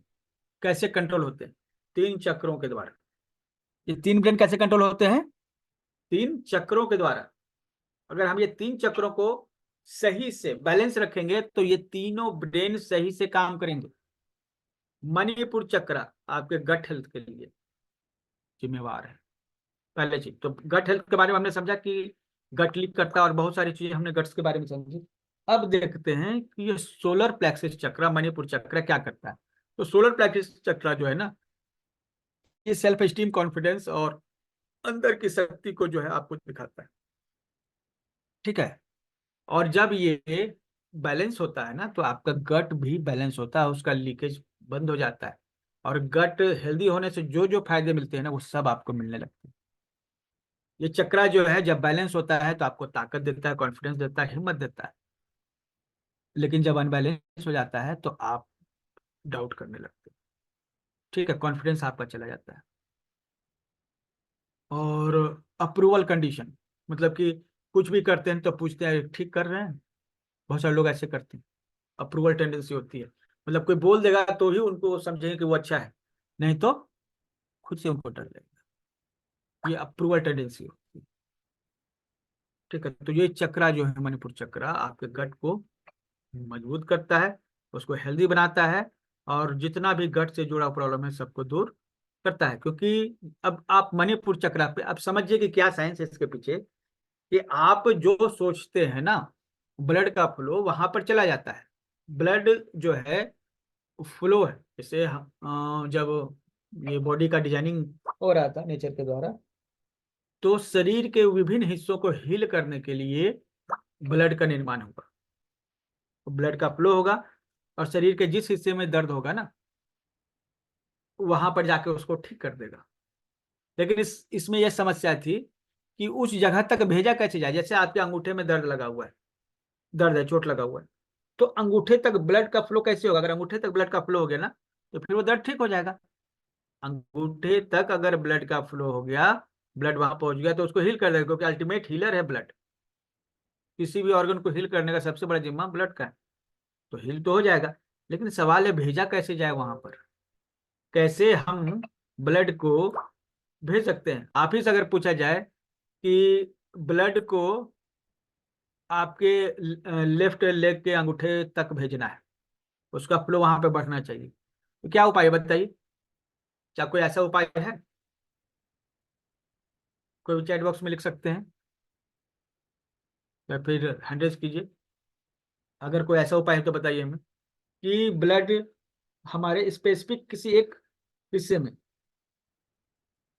कैसे कंट्रोल होते हैं, तीन चक्रों के द्वारा। ये तीन ब्रेन कैसे कंट्रोल होते हैं, तीन चक्रों के द्वारा। अगर हम ये तीन चक्रों को सही से बैलेंस रखेंगे तो ये तीनों ब्रेन सही से काम करेंगे। मणिपुर चक्र आपके गट हेल्थ के लिए जिम्मेवार है, पहले चीज तो। गट हेल्थ के बारे में हमने समझा कि गट लीक करता है और बहुत सारी चीजें हमने गट्स के बारे में समझी। अब देखते हैं कि ये सोलर प्लेक्सिस चक्र, मणिपुर चक्र क्या करता है। तो सोलर प्लेक्सिस चक्र जो है ना, ये सेल्फ एस्टीम, कॉन्फिडेंस और अंदर की शक्ति को जो है आपको दिखाता है, ठीक है। और जब ये बैलेंस होता है ना तो आपका गट भी बैलेंस होता है, उसका लीकेज बंद हो जाता है, और गट हेल्दी होने से जो जो फायदे मिलते हैं ना वो सब आपको मिलने लगते हैं। ये चक्रा जो है जब बैलेंस होता है तो आपको ताकत देता है, कॉन्फिडेंस देता है, हिम्मत देता है। लेकिन जब अनबैलेंस हो जाता है तो आप डाउट करने लगते हैं, ठीक है, कॉन्फिडेंस आपका चला जाता है। और अप्रूवल कंडीशन, मतलब कि कुछ भी करते हैं तो पूछते हैं ठीक कर रहे हैं, बहुत सारे लोग ऐसे करते हैं। अप्रूवल टेंडेंसी होती है, मतलब कोई बोल देगा तो ही उनको समझेंगे कि वो अच्छा है, नहीं तो खुद से उनको डर लगेगा। ये अप्रूवल टेंडेंसी होती है, ठीक है। तो ये चक्रा जो है मणिपुर चक्रा आपके गट को मजबूत करता है, उसको हेल्दी बनाता है, और जितना भी गट से जुड़ा प्रॉब्लम है सबको दूर करता है। क्योंकि अब आप मणिपुर चक्रा पे अब समझिए कि क्या साइंस है इसके पीछे, कि आप जो सोचते हैं ना, ब्लड का फ्लो वहां पर चला जाता है। ब्लड जो है फ्लो है, जैसे जब ये बॉडी का डिजाइनिंग हो रहा था नेचर के द्वारा, तो शरीर के विभिन्न हिस्सों को हील करने के लिए ब्लड का निर्माण होगा, ब्लड का फ्लो होगा, और शरीर के जिस हिस्से में दर्द होगा ना वहां पर जाके उसको ठीक कर देगा। लेकिन इसमें यह समस्या थी कि उस जगह तक भेजा कैसे जाए। जैसे आपके अंगूठे में दर्द लगा हुआ है, दर्द है, चोट लगा हुआ है, तो अंगूठे तक ब्लड का फ्लो कैसे होगा। अगर अंगूठे तक ब्लड का फ्लो हो गया ना तो फिर वो दर्द ठीक हो जाएगा। अंगूठे तक अगर ब्लड का फ्लो हो गया, ब्लड वहां पहुंच गया, तो उसको हील कर देगा, क्योंकि अल्टीमेट हीलर है ब्लड। किसी भी ऑर्गन को हील करने का सबसे बड़ा जिम्मा ब्लड का है, तो हील तो हो जाएगा। लेकिन सवाल है भेजा कैसे जाए वहां पर, कैसे हम ब्लड को भेज सकते हैं। आप ही से अगर पूछा जाए कि ब्लड को आपके लेफ्ट लेग के अंगूठे तक भेजना है, उसका फ्लो वहां पे बढ़ना चाहिए, तो क्या उपाय है बताइए। क्या कोई ऐसा उपाय है, कोई चैट बॉक्स में लिख सकते हैं या फिर हैंडल्स कीजिए। अगर कोई ऐसा उपाय है तो बताइए हमें, कि ब्लड हमारे स्पेसिफिक किसी एक हिस्से में,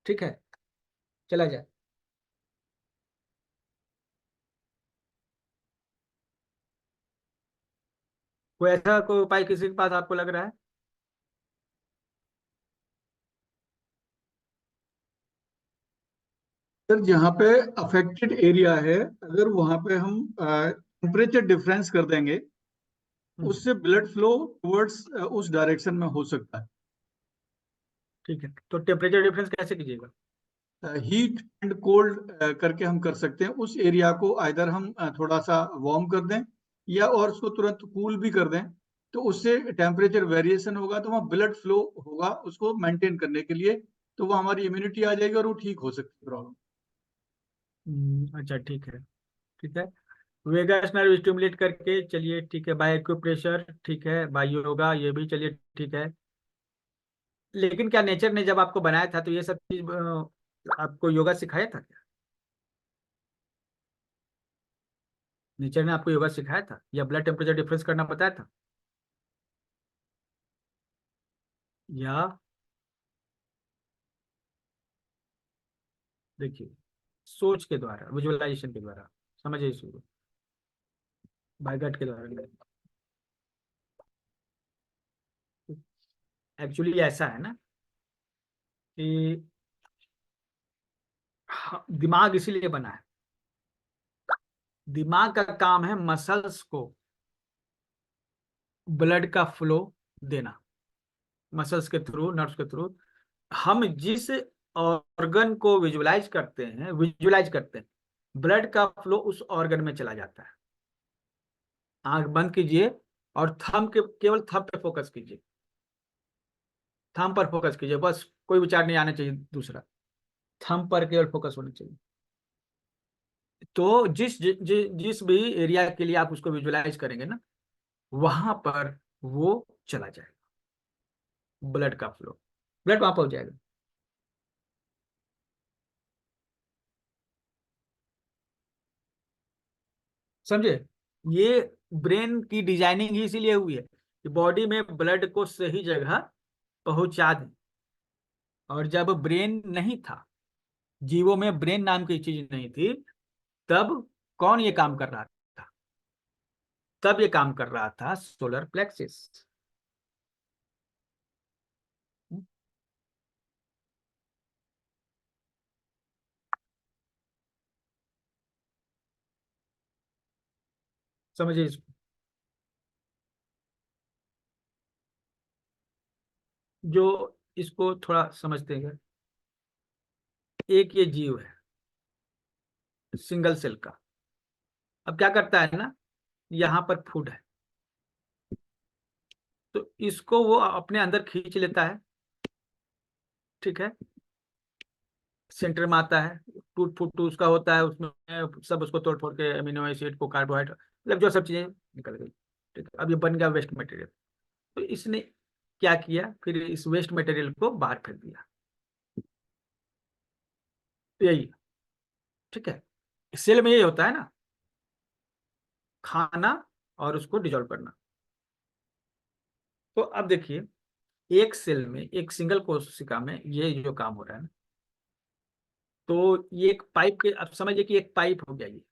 ठीक है, चला जाए। कोई ऐसा कोई उपाय किसी के पास आपको लग रहा है। सर जहाँ पे अफेक्टेड एरिया है, अगर वहां पे हम टेम्परेचर डिफरेंस कर देंगे, हम्म, उससे ब्लड फ्लो टुवर्ड्स उस डायरेक्शन में हो सकता है। ठीक है, तो टेम्परेचर डिफरेंस कैसे कीजिएगा। हीट एंड कोल्ड करके हम कर सकते हैं। उस एरिया को आइदर हम थोड़ा सा वार्म कर दें, या और उसको तुरंत कूल भी कर दें, तो उससे टेम्परेचर वेरिएशन होगा, तो वहाँ ब्लड फ्लो होगा उसको मेंटेन करने के लिए, तो वो हमारी इम्यूनिटी आ जाएगी और वो ठीक हो सकती है प्रॉब्लम। अच्छा, ठीक है, ठीक है। वेगस नर्व स्टिमुलेट करके चलिए, ठीक है, बाय एक्यूप्रेशर, ठीक है, बाय योगा, ये भी चलिए ठीक है। लेकिन क्या नेचर ने जब आपको बनाया था तो ये सब चीज आपको योगा सिखाया था क्या? नेचर ने आपको योगा सिखाया था या ब्लड टेम्परेचर डिफरेंस करना बताया था? या देखिए, सोच के द्वारा, विजुअलाइजेशन के द्वारा, समझिए इसको, बाय गट के द्वारा नहीं। एक्चुअली ऐसा है ना कि दिमाग इसीलिए बना है। दिमाग का काम है मसल्स को ब्लड का फ्लो देना, मसल्स के थ्रू, नर्व्स के थ्रू। हम जिस ऑर्गन को विजुलाइज करते हैं, ब्लड का फ्लो उस ऑर्गन में चला जाता है। आंख बंद कीजिए और केवल थंब पे फोकस कीजिए, थंब पर फोकस कीजिए, बस कोई विचार नहीं आना चाहिए दूसरा, थंब पर केवल फोकस होना चाहिए। तो जिस भी एरिया के लिए आप उसको विजुलाइज करेंगे ना, वहां पर वो चला जाएगा, ब्लड का फ्लो, ब्लड वहां पहुंच जाएगा। समझे? ये ब्रेन की डिजाइनिंग ही इसीलिए हुई है कि बॉडी में ब्लड को सही जगह पहुंचा दें। और जब ब्रेन नहीं था, जीवों में ब्रेन नाम की चीज नहीं थी, तब कौन ये काम कर रहा था? तब ये काम कर रहा था सोलर प्लेक्सिस। समझिए इसको। जो इसको थोड़ा समझते हैं, एक ये जीव है सिंगल सेल का। अब क्या करता है ना, यहाँ पर फूड है तो इसको वो अपने अंदर खींच लेता है, ठीक है, सेंटर में आता है, टूट फूट उसका होता है, उसमें सब उसको तोड़ फोड़ के अमीनो एसिड को, कार्बोहाइड्रेट, मतलब जो सब चीजें निकल गई, ठीक है। अब ये बन गया वेस्ट मटेरियल। तो इसने क्या किया, फिर इस वेस्ट मटेरियल को बाहर फेंक दिया, यही, ठीक है। सेल में यही होता है ना, खाना और उसको डिजोल्व करना। तो अब देखिए, एक सेल में, एक सिंगल कोशिका में ये जो काम हो रहा है ना, तो ये एक पाइप के, अब समझिए कि एक पाइप हो गया ये,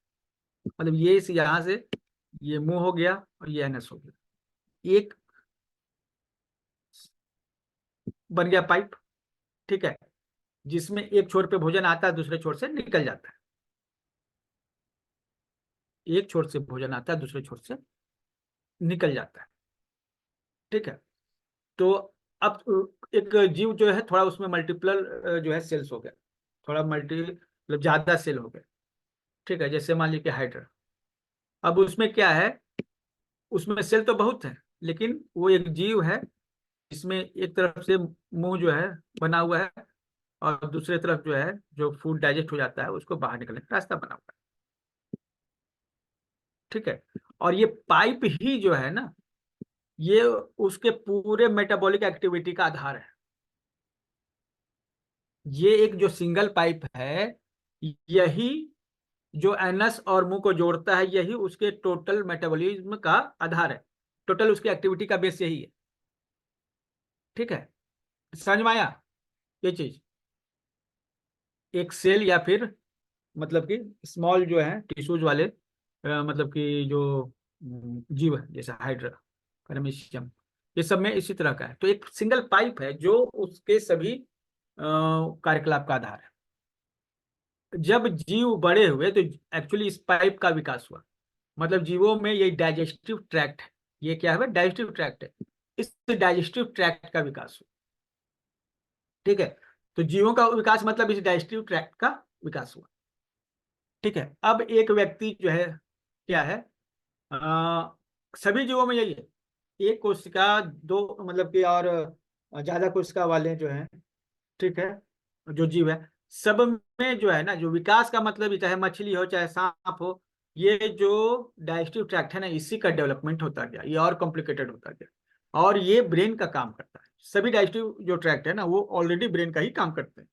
मतलब ये इस यहाँ से ये मुंह हो गया और ये एनएस हो गया, एक बन गया पाइप, ठीक है, जिसमें एक छोर पे भोजन आता है, दूसरे छोर से निकल जाता है, एक छोर से भोजन आता है, दूसरे छोर से निकल जाता है, ठीक है। तो अब एक जीव जो है थोड़ा उसमें मल्टीपल जो है सेल्स हो गया, थोड़ा मल्टी मतलब ज्यादा सेल हो गए, ठीक है, जैसे मान लीजिए कि हाइड्रा। अब उसमें क्या है, उसमें सेल तो बहुत है, लेकिन वो एक जीव है जिसमें एक तरफ से मुंह जो है बना हुआ है और दूसरे तरफ जो है, जो फूड डाइजेस्ट हो जाता है उसको बाहर निकलने का रास्ता बना हुआ है, ठीक है। और ये पाइप ही जो है ना, ये उसके पूरे मेटाबॉलिक एक्टिविटी का आधार है। ये एक जो सिंगल पाइप है, यही जो एनस और मुंह को जोड़ता है, यही उसके टोटल मेटाबॉलिज्म का आधार है, टोटल उसकी एक्टिविटी का बेस यही है, ठीक है। समझ में आया ये चीज? एक सेल या फिर मतलब कि स्मॉल जो है टिश्यूज वाले मतलब कि जो जीव है, जैसे हाइड्रा, पैरामीशियम, ये सब में इसी तरह का है। तो एक सिंगल पाइप है जो उसके सभी कार्यकलाप का आधार है। जब जीव बड़े हुए तो एक्चुअली इस पाइप का विकास हुआ, मतलब जीवों में ये डाइजेस्टिव ट्रैक्ट है, ये क्या है, डाइजेस्टिव ट्रैक्ट है, इस डाइजेस्टिव ट्रैक्ट का विकास हुआ, ठीक है। तो जीवों का विकास मतलब इस डाइजेस्टिव ट्रैक्ट का विकास हुआ, ठीक है। अब एक व्यक्ति जो है क्या है, सभी जीवों में यही है, एक कोशिका, दो मतलब कि और ज्यादा कोशिका वाले जो हैं, ठीक है, जो जीव है, सब में जो है ना, जो विकास का मतलब चाहे मछली हो चाहे सांप हो, ये जो डाइजेस्टिव ट्रैक्ट है ना, इसी का डेवलपमेंट होता गया, ये और कॉम्प्लिकेटेड होता गया, और ये ब्रेन का काम करता है। सभी डाइजेस्टिव जो ट्रैक्ट है ना वो ऑलरेडी ब्रेन का ही काम करते हैं।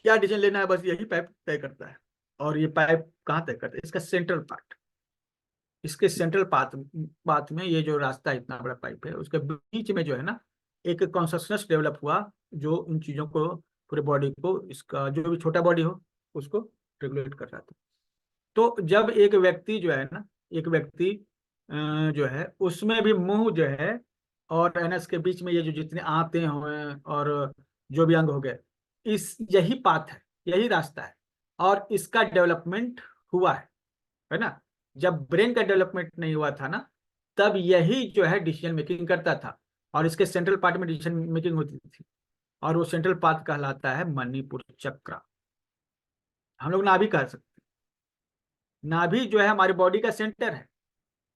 क्या डिसीजन लेना है बस यही पाइप तय करता है। और ये पाइप कहाँ तय करता है? इसका सेंट्रल पार्ट, इसके सेंट्रल पाथ पाथ में ये जो रास्ता इतना बड़ा पाइप है उसके बीच में जो है ना एक कॉन्शसनेस डेवलप हुआ जो इन चीजों को, पूरे बॉडी को, इसका जो भी छोटा बॉडी हो उसको रेगुलेट कर रहा था। तो जब एक व्यक्ति जो है ना, एक व्यक्ति जो है उसमें भी मुंह जो है और एनस के बीच में ये जो जितने आते हुए और जो भी अंग हो गए, इस यही पाथ है, यही रास्ता है और इसका डेवलपमेंट हुआ है ना। जब ब्रेन का डेवलपमेंट नहीं हुआ था ना तब यही जो है डिसीजन मेकिंग करता था और इसके सेंट्रल पार्ट में डिसीजन मेकिंग होती थी और वो सेंट्रल पार्ट कहलाता है मणिपुर चक्र। हम लोग नाभि कह सकते हैं। नाभि जो है हमारी बॉडी का सेंटर है।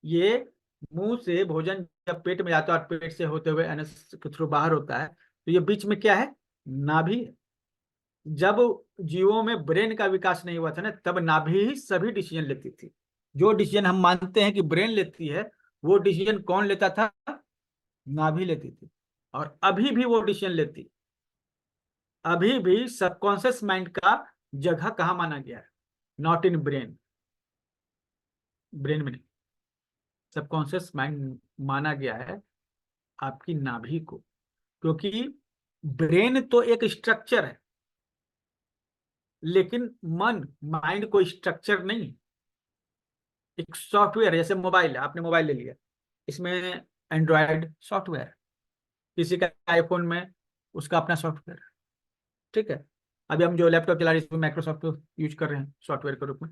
ये मुंह से भोजन जब पेट में जाता है और पेट से होते हुए एनस के थ्रू बाहर होता है तो ये बीच में क्या है? नाभि है। जब जीवों में ब्रेन का विकास नहीं हुआ था ना तब नाभि ही सभी डिसीजन लेती थी। जो डिसीजन हम मानते हैं कि ब्रेन लेती है वो डिसीजन कौन लेता था? नाभि लेती थी। और अभी भी वो डिसीजन लेती। अभी भी सबकॉन्शियस माइंड का जगह कहाँ माना गया है? नॉट इन ब्रेन, ब्रेन में नहीं, सबकॉन्शियस माइंड माना गया है आपकी नाभि को। क्योंकि ब्रेन तो एक स्ट्रक्चर है लेकिन मन, माइंड कोई स्ट्रक्चर नहीं, एक सॉफ्टवेयर है। जैसे मोबाइल है, आपने मोबाइल ले लिया, इसमें एंड्रॉयड सॉफ्टवेयर है, किसी का आईफोन में उसका अपना सॉफ्टवेयर है, ठीक है। अभी हम जो लैपटॉप चला रहे हैं इसमें माइक्रोसॉफ्ट यूज कर रहे हैं सॉफ्टवेयर के रूप में।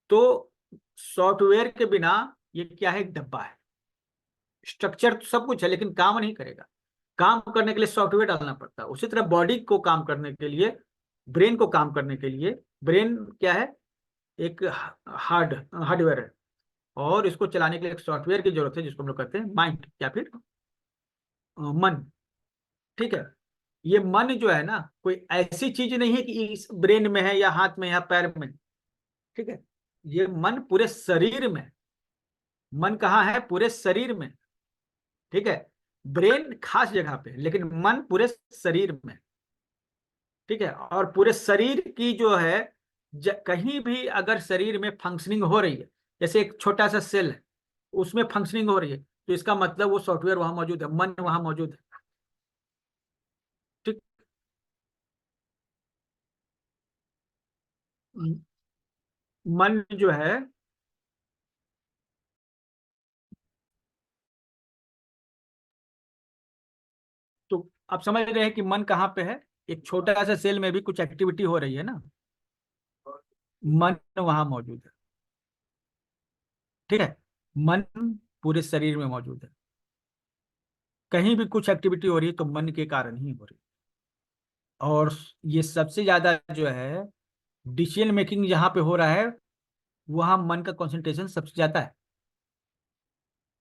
तो सॉफ्टवेयर के बिना ये क्या है? एक डब्बा है। स्ट्रक्चर तो सब कुछ है लेकिन काम नहीं करेगा। काम करने के लिए सॉफ्टवेयर डालना पड़ता है। उसी तरह बॉडी को काम करने के लिए, ब्रेन को काम करने के लिए, ब्रेन क्या है? एक हार्डवेयर है और इसको चलाने के लिए एक सॉफ्टवेयर की जरूरत है जिसको हम लोग कहते हैं माइंड या फिर मन, ठीक है। ये मन जो है ना कोई ऐसी चीज नहीं है कि इस ब्रेन में है या हाथ में या पैर में, ठीक है। ये मन पूरे शरीर में, मन कहाँ है? पूरे शरीर में, ठीक है। ब्रेन खास जगह पे लेकिन मन पूरे शरीर में, ठीक है। और पूरे शरीर की जो है कहीं भी अगर शरीर में फंक्शनिंग हो रही है, जैसे एक छोटा सा सेल है उसमें फंक्शनिंग हो रही है तो इसका मतलब वो सॉफ्टवेयर वहां मौजूद है, मन वहां मौजूद है, ठीक। मन जो है तो आप समझ रहे हैं कि मन कहाँ पे है? एक छोटा सा सेल में भी कुछ एक्टिविटी हो रही है ना, मन वहां मौजूद है, ठीक है। मन पूरे शरीर में मौजूद है। कहीं भी कुछ एक्टिविटी हो रही है तो मन के कारण ही हो रही है। और ये सबसे ज्यादा जो है डिसीजन मेकिंग जहां पे हो रहा है वहां मन का कंसंट्रेशन सबसे ज्यादा है।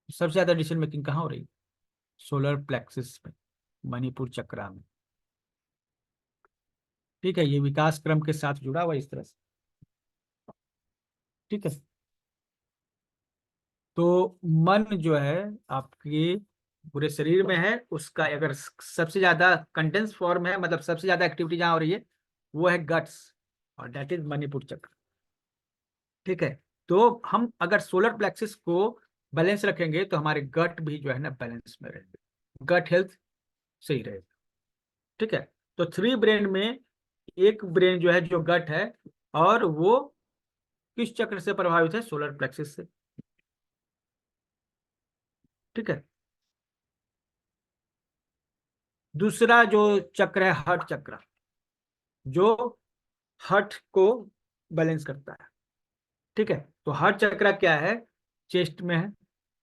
सबसे ज्यादा डिसीजन मेकिंग कहाँ हो रही है? सोलर प्लेक्सिस में, मणिपुर चक्रा में, ठीक है। ये विकास क्रम के साथ जुड़ा हुआ इस तरह से, ठीक है। तो मन जो है आपके पूरे शरीर में है, उसका अगर सबसे ज्यादा कंडेंस फॉर्म है, मतलब सबसे ज्यादा एक्टिविटी जहां हो रही है वो है गट्स और दैट इज मणिपुर चक्र, ठीक है। तो हम अगर सोलर प्लेक्सिस को बैलेंस रखेंगे तो हमारे गट भी जो है ना बैलेंस में रहेंगे, गट हेल्थ सही रहेगा, ठीक है। तो थ्री ब्रेन में एक ब्रेन जो है जो गट है और वो किस चक्र से प्रभावित है? सोलर प्लेक्सिस से, ठीक है। दूसरा जो चक्र है हार्ट चक्र, जो हार्ट को बैलेंस करता है, ठीक है। तो हार्ट चक्र क्या है? चेस्ट में है,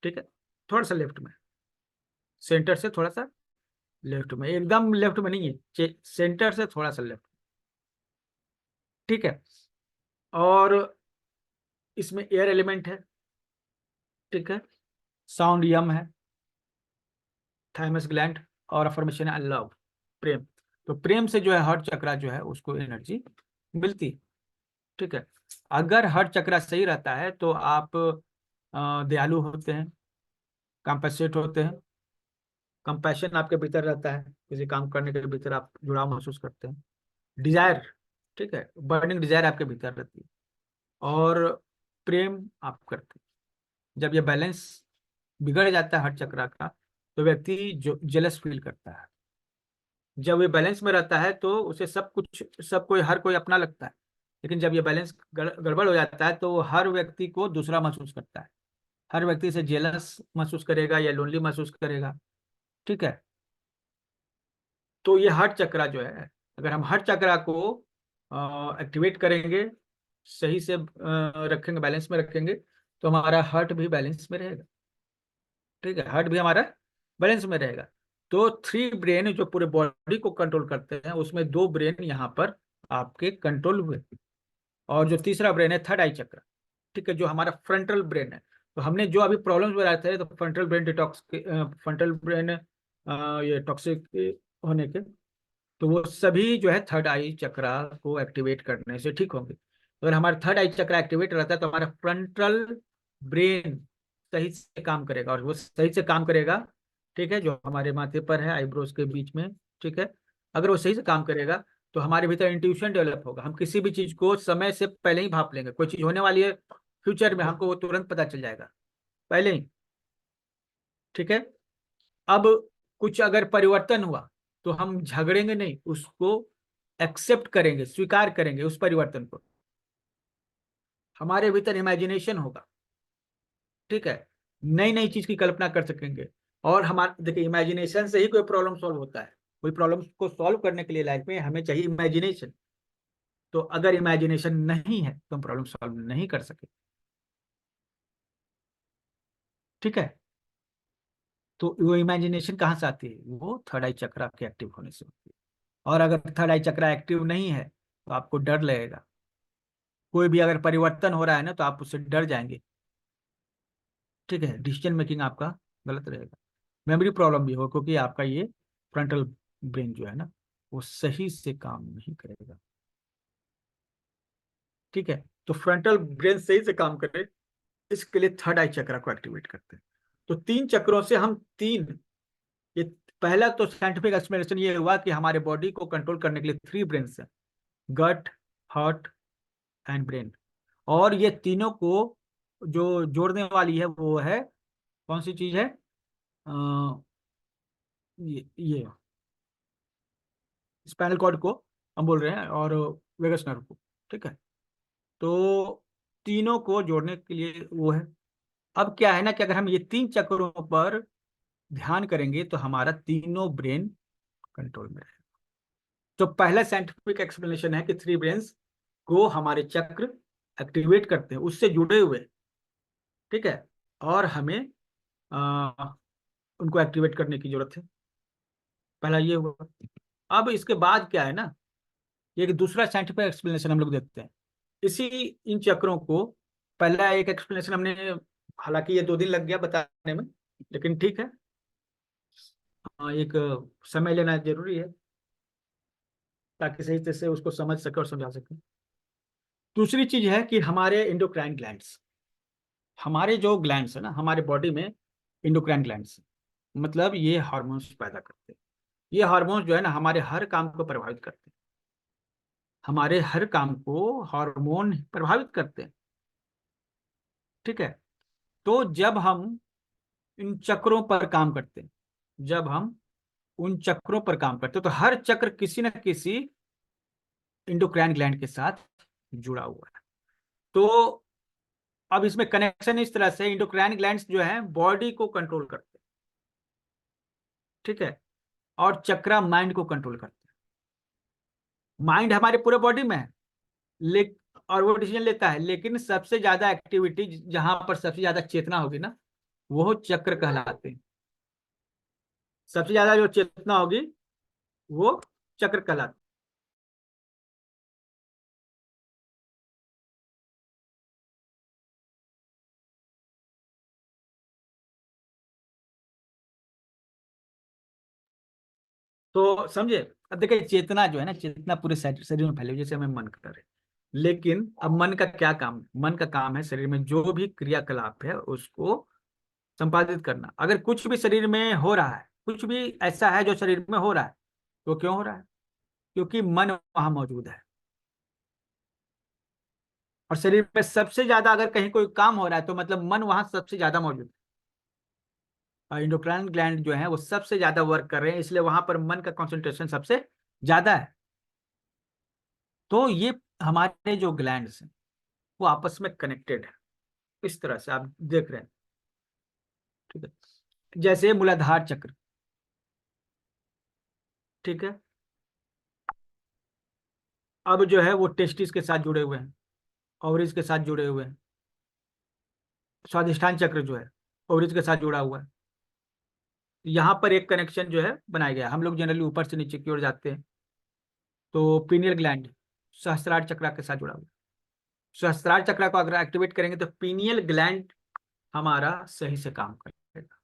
ठीक है, थोड़ा सा लेफ्ट में, सेंटर से थोड़ा सा लेफ्ट में, एकदम लेफ्ट में नहीं है, सेंटर से थोड़ा सा लेफ्ट, ठीक है। और इसमें एयर एलिमेंट है, ठीक है। साउंड यम है, थाइमस ग्लैंड और अफर्मेशन है लव, प्रेम। तो प्रेम से जो है हार्ट चक्र जो है उसको एनर्जी मिलती है, ठीक है। अगर हार्ट चक्र सही रहता है तो आप दयालु होते हैं, कंपैशनेट होते हैं, कंपैशन आपके भीतर रहता है, किसी काम करने के भीतर आप जुड़ाव महसूस करते हैं। डिजायर, ठीक है, बर्निंग डिजायर आपके भीतर रहती है। और प्रेम आप करते हैं। जब ये बैलेंस बिगड़ जाता है हर चक्रा का, तो व्यक्ति जो जेलस फील करता है। जब ये बैलेंस में रहता है तो उसे सब कुछ, सब कोई, हर कोई अपना लगता है। लेकिन जब ये बैलेंस गड़बड़ हो जाता है तो हर व्यक्ति को दूसरा महसूस करता है। हर व्यक्ति से जेलस महसूस करेगा या लोनली महसूस करेगा। ठीक है, तो ये हर्ट चक्रा जो है, अगर हम हर्ट चक्रा को एक्टिवेट करेंगे, सही से रखेंगे, बैलेंस में रखेंगे, तो हमारा हार्ट भी बैलेंस में रहेगा। ठीक है, हार्ट भी हमारा बैलेंस में रहेगा। तो 3 ब्रेन जो पूरे बॉडी को कंट्रोल करते हैं, उसमें 2 ब्रेन यहाँ पर आपके कंट्रोल हुए। और जो तीसरा ब्रेन है थर्ड आई चक्र, ठीक है, जो हमारा फ्रंटल ब्रेन है। तो हमने जो अभी प्रॉब्लम्स बताए थे, तो frontal brain detox, frontal brain ये टॉक्सिक होने के, तो वो सभी जो है थर्ड आई चक्रा को एक्टिवेट करने से ठीक होंगे। अगर हमारा थर्ड आई चक्रा एक्टिवेट रहता है तो हमारा फ्रंटल ब्रेन सही से काम करेगा, और वो सही से काम करेगा, ठीक है, जो हमारे माथे पर है, आईब्रोज के बीच में। ठीक है, अगर वो सही से काम करेगा तो हमारे भीतर इंट्यूशन डेवलप होगा। हम किसी भी चीज को समय से पहले ही भाप लेंगे। कोई चीज होने वाली है फ्यूचर में, हमको वो तुरंत पता चल जाएगा पहले ही। ठीक है, अब कुछ अगर परिवर्तन हुआ तो हम झगड़ेंगे नहीं, उसको एक्सेप्ट करेंगे, स्वीकार करेंगे उस परिवर्तन को। हमारे भीतर इमेजिनेशन होगा। ठीक है, नई नई चीज की कल्पना कर सकेंगे। और हमारे देखिए, इमेजिनेशन से ही कोई प्रॉब्लम सॉल्व होता है। कोई प्रॉब्लम को सॉल्व करने के लिए लाइफ में हमें चाहिए इमेजिनेशन। तो अगर इमेजिनेशन नहीं है तो हम प्रॉब्लम सॉल्व नहीं कर सके। ठीक है, तो वो इमेजिनेशन कहाँ से आती है? वो थर्ड आई चक्रा के एक्टिव होने से होती है। और अगर थर्ड आई चक्रा एक्टिव नहीं है तो आपको डर लगेगा। कोई भी अगर परिवर्तन हो रहा है ना, तो आप उससे डर जाएंगे। ठीक है, डिसीजन मेकिंग आपका गलत रहेगा। मेमोरी प्रॉब्लम भी हो, क्योंकि आपका ये फ्रंटल ब्रेन जो है ना, वो सही से काम नहीं करेगा। ठीक है, तो फ्रंटल ब्रेन सही से काम करे, इसके लिए थर्ड आई चक्रा को एक्टिवेट करते हैं। तो 3 चक्रों से हम 3, ये पहला तो साइंटिफिक एक्सप्लेनेशन ये हुआ कि हमारे बॉडी को कंट्रोल करने के लिए 3 ब्रेन है, गट, हार्ट एंड ब्रेन। और ये तीनों को जो जोड़ने वाली है वो है, कौन सी चीज है? ये स्पाइनल कॉर्ड को हम बोल रहे हैं, और वेगस नर्व को। ठीक है, तो तीनों को जोड़ने के लिए वो है। अब क्या है ना कि अगर हम ये 3 चक्रों पर ध्यान करेंगे तो हमारा तीनों ब्रेन कंट्रोल में रहेगा। तो पहला साइंटिफिक एक्सप्लेनेशन है कि 3 ब्रेन्स को हमारे चक्र एक्टिवेट करते हैं, उससे जुड़े हुए। ठीक है, और हमें आ, उनको एक्टिवेट करने की जरूरत है। पहला ये हुआ। अब इसके बाद क्या है ना, ये एक दूसरा साइंटिफिक एक्सप्लेनेशन हम लोग देखते हैं इसी इन चक्रों को। पहला एक एक्सप्लेनेशन हमने, हालांकि ये 2 दिन लग गया बताने में, लेकिन ठीक है, एक समय लेना जरूरी है ताकि सही तरह से उसको समझ सके और समझा सके। दूसरी चीज है कि हमारे इंडोक्राइन ग्लैंड्स, हमारे जो ग्लैंड्स है ना हमारे बॉडी में, इंडोक्राइन ग्लैंड्स मतलब ये हार्मोन्स पैदा करते हैं। ये हार्मोन्स जो है ना हमारे हर काम को प्रभावित करते हैं। हमारे हर काम को हार्मोन प्रभावित करते हैं। ठीक है, तो जब हम इन चक्रों पर काम करते हैं, जब हम उन चक्रों पर काम करते हैं, तो हर चक्र किसी न किसी इंडोक्राइन ग्लैंड के साथ जुड़ा हुआ है। तो अब इसमें कनेक्शन इस तरह से, इंडोक्राइन ग्लैंड्स जो है बॉडी को कंट्रोल करते हैं। ठीक है, और चक्रा माइंड को कंट्रोल करते हैं। माइंड हमारे पूरे बॉडी में है, लेकिन और वो डिसीजन लेता है, लेकिन सबसे ज्यादा एक्टिविटी जहां पर सबसे ज्यादा चेतना होगी ना, वो चक्र कहलाते हैं। सबसे ज्यादा जो चेतना होगी वो चक्र कहलाते हैं। तो समझे? अब देखिए, चेतना जो है ना, चेतना पूरे शरीर में फैली हुई, जैसे हमें मन कर रहे, लेकिन अब मन का क्या काम है? मन का काम है शरीर में जो भी क्रियाकलाप है उसको संपादित करना। अगर कुछ भी शरीर में हो रहा है कुछ भी ऐसा है जो शरीर में हो रहा है, तो क्यों हो रहा है? क्योंकि मन वहां मौजूद है। और शरीर में सबसे ज्यादा अगर कहीं कोई काम हो रहा है तो मतलब मन वहां सबसे ज्यादा मौजूद है। और इंडोक्राइन ग्लैंड जो है वो सबसे ज्यादा वर्क कर रहे हैं, इसलिए वहां पर मन का कंसंट्रेशन सबसे ज्यादा है। तो ये हमारे जो ग्लैंड्स हैं वो आपस में कनेक्टेड है, इस तरह से आप देख रहे हैं। ठीक है, जैसे मूलाधार चक्र, ठीक है, अब जो है वो टेस्टिस के साथ जुड़े हुए हैं, ओवरीज के साथ जुड़े हुए हैं। स्वादिष्ठान चक्र जो है ओवरीज के साथ जुड़ा हुआ है। यहाँ पर एक कनेक्शन जो है बनाया गया है। हम लोग जनरली ऊपर से नीचे की ओर जाते हैं तो पीनियल ग्लैंड सहस्त्रार चक्र के साथ जुड़ा हुआ है। सहस्त्रार चक्र को अगर एक्टिवेट करेंगे तो पीनियल ग्लैंड हमारा सही से काम करेगा।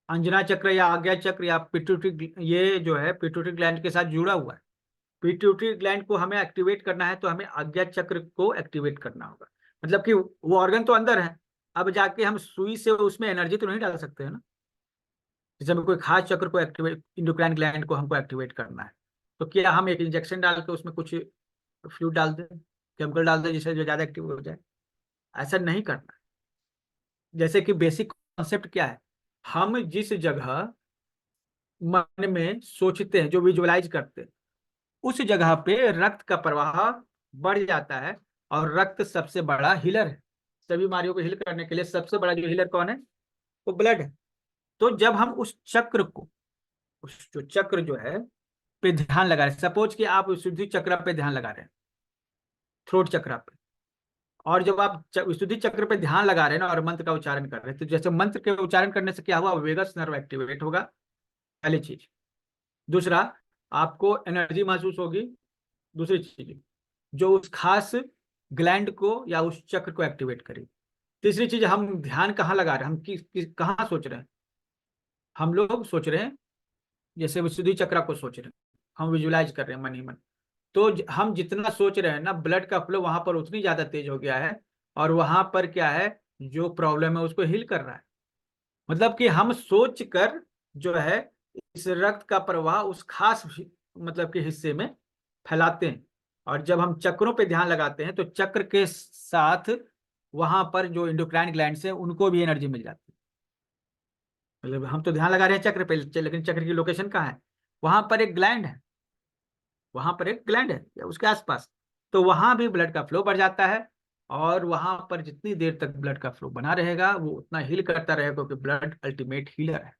अंजना चक्र या आज्ञा चक्र या पिट्यूटरी, ये जो है पिट्यूटरी ग्लैंड के साथ जुड़ा हुआ है। पिट्यूटरी ग्लैंड को हमें एक्टिवेट करना है तो हमें आज्ञा चक्र को एक्टिवेट करना होगा। मतलब कि वो ऑर्गन तो अंदर है, अब जाके हम सुई से उसमें एनर्जी तो नहीं डाल सकते हैं ना। जैसे हमें कोई खास चक्र को एक्टिवेट, इंडोक्राइन ग्लैंड को हमको एक्टिवेट करना है, तो क्या हम एक इंजेक्शन डाल के उसमें कुछ फ्लूइड डाल दें, केमिकल डाल दें जिससे जो ज्यादा एक्टिव हो जाए? ऐसा नहीं करना है। जैसे कि बेसिक कॉन्सेप्ट क्या है, हम जिस जगह मन में सोचते हैं, जो विजुअलाइज करते हैं, उस जगह पे रक्त का प्रवाह बढ़ जाता है। और रक्त सबसे बड़ा हीलर है। सभी बीमारियों को हील करने के लिए सबसे बड़ा जो हीलर कौन है? वो ब्लड है। तो जब हम उस चक्र को, उस जो चक्र जो है पे ध्यान लगा रहे हैं, सपोज कि आप विशुद्धि चक्र पे ध्यान लगा रहे हैं, थ्रोट चक्र पे, और जब आप विशुद्धि चक्र पे ध्यान लगा रहे हैं ना और मंत्र का उच्चारण कर रहे हैं, तो जैसे मंत्र के उच्चारण करने से क्या हुआ, वेगस नर्व एक्टिवेट होगा, पहली चीज। दूसरा, आपको एनर्जी महसूस होगी। दूसरी चीज, जो उस खास ग्लैंड को या उस चक्र को एक्टिवेट करेगी। तीसरी चीज, हम ध्यान कहाँ लगा रहे हैं, हम कहाँ सोच रहे हैं? हम लोग सोच रहे हैं, जैसे विशुद्धि चक्र को सोच रहे हैं, हम विजुलाइज कर रहे हैं मन ही मन। तो हम जितना सोच रहे हैं ना, ब्लड का फ्लो वहां पर उतनी ज्यादा तेज हो गया है, और वहां पर क्या है, जो प्रॉब्लम है उसको हील कर रहा है। मतलब कि हम सोच कर जो है इस रक्त का प्रवाह उस खास मतलब के हिस्से में फैलाते हैं। और जब हम चक्रों पे ध्यान लगाते हैं तो चक्र के साथ वहां पर जो इंडोक्राइन ग्लैंड्स हैं उनको भी एनर्जी मिल जाती है। मतलब हम तो ध्यान लगा रहे हैं चक्र पे, लेकिन चक्र की लोकेशन कहाँ है? वहां पर एक ग्लैंड है, वहां पर एक ग्लैंड है या उसके आसपास, तो वहां भी ब्लड का फ्लो बढ़ जाता है। और वहां पर जितनी देर तक ब्लड का फ्लो बना रहेगा वो उतना हील करता रहेगा, क्योंकि ब्लड अल्टीमेट हीलर है।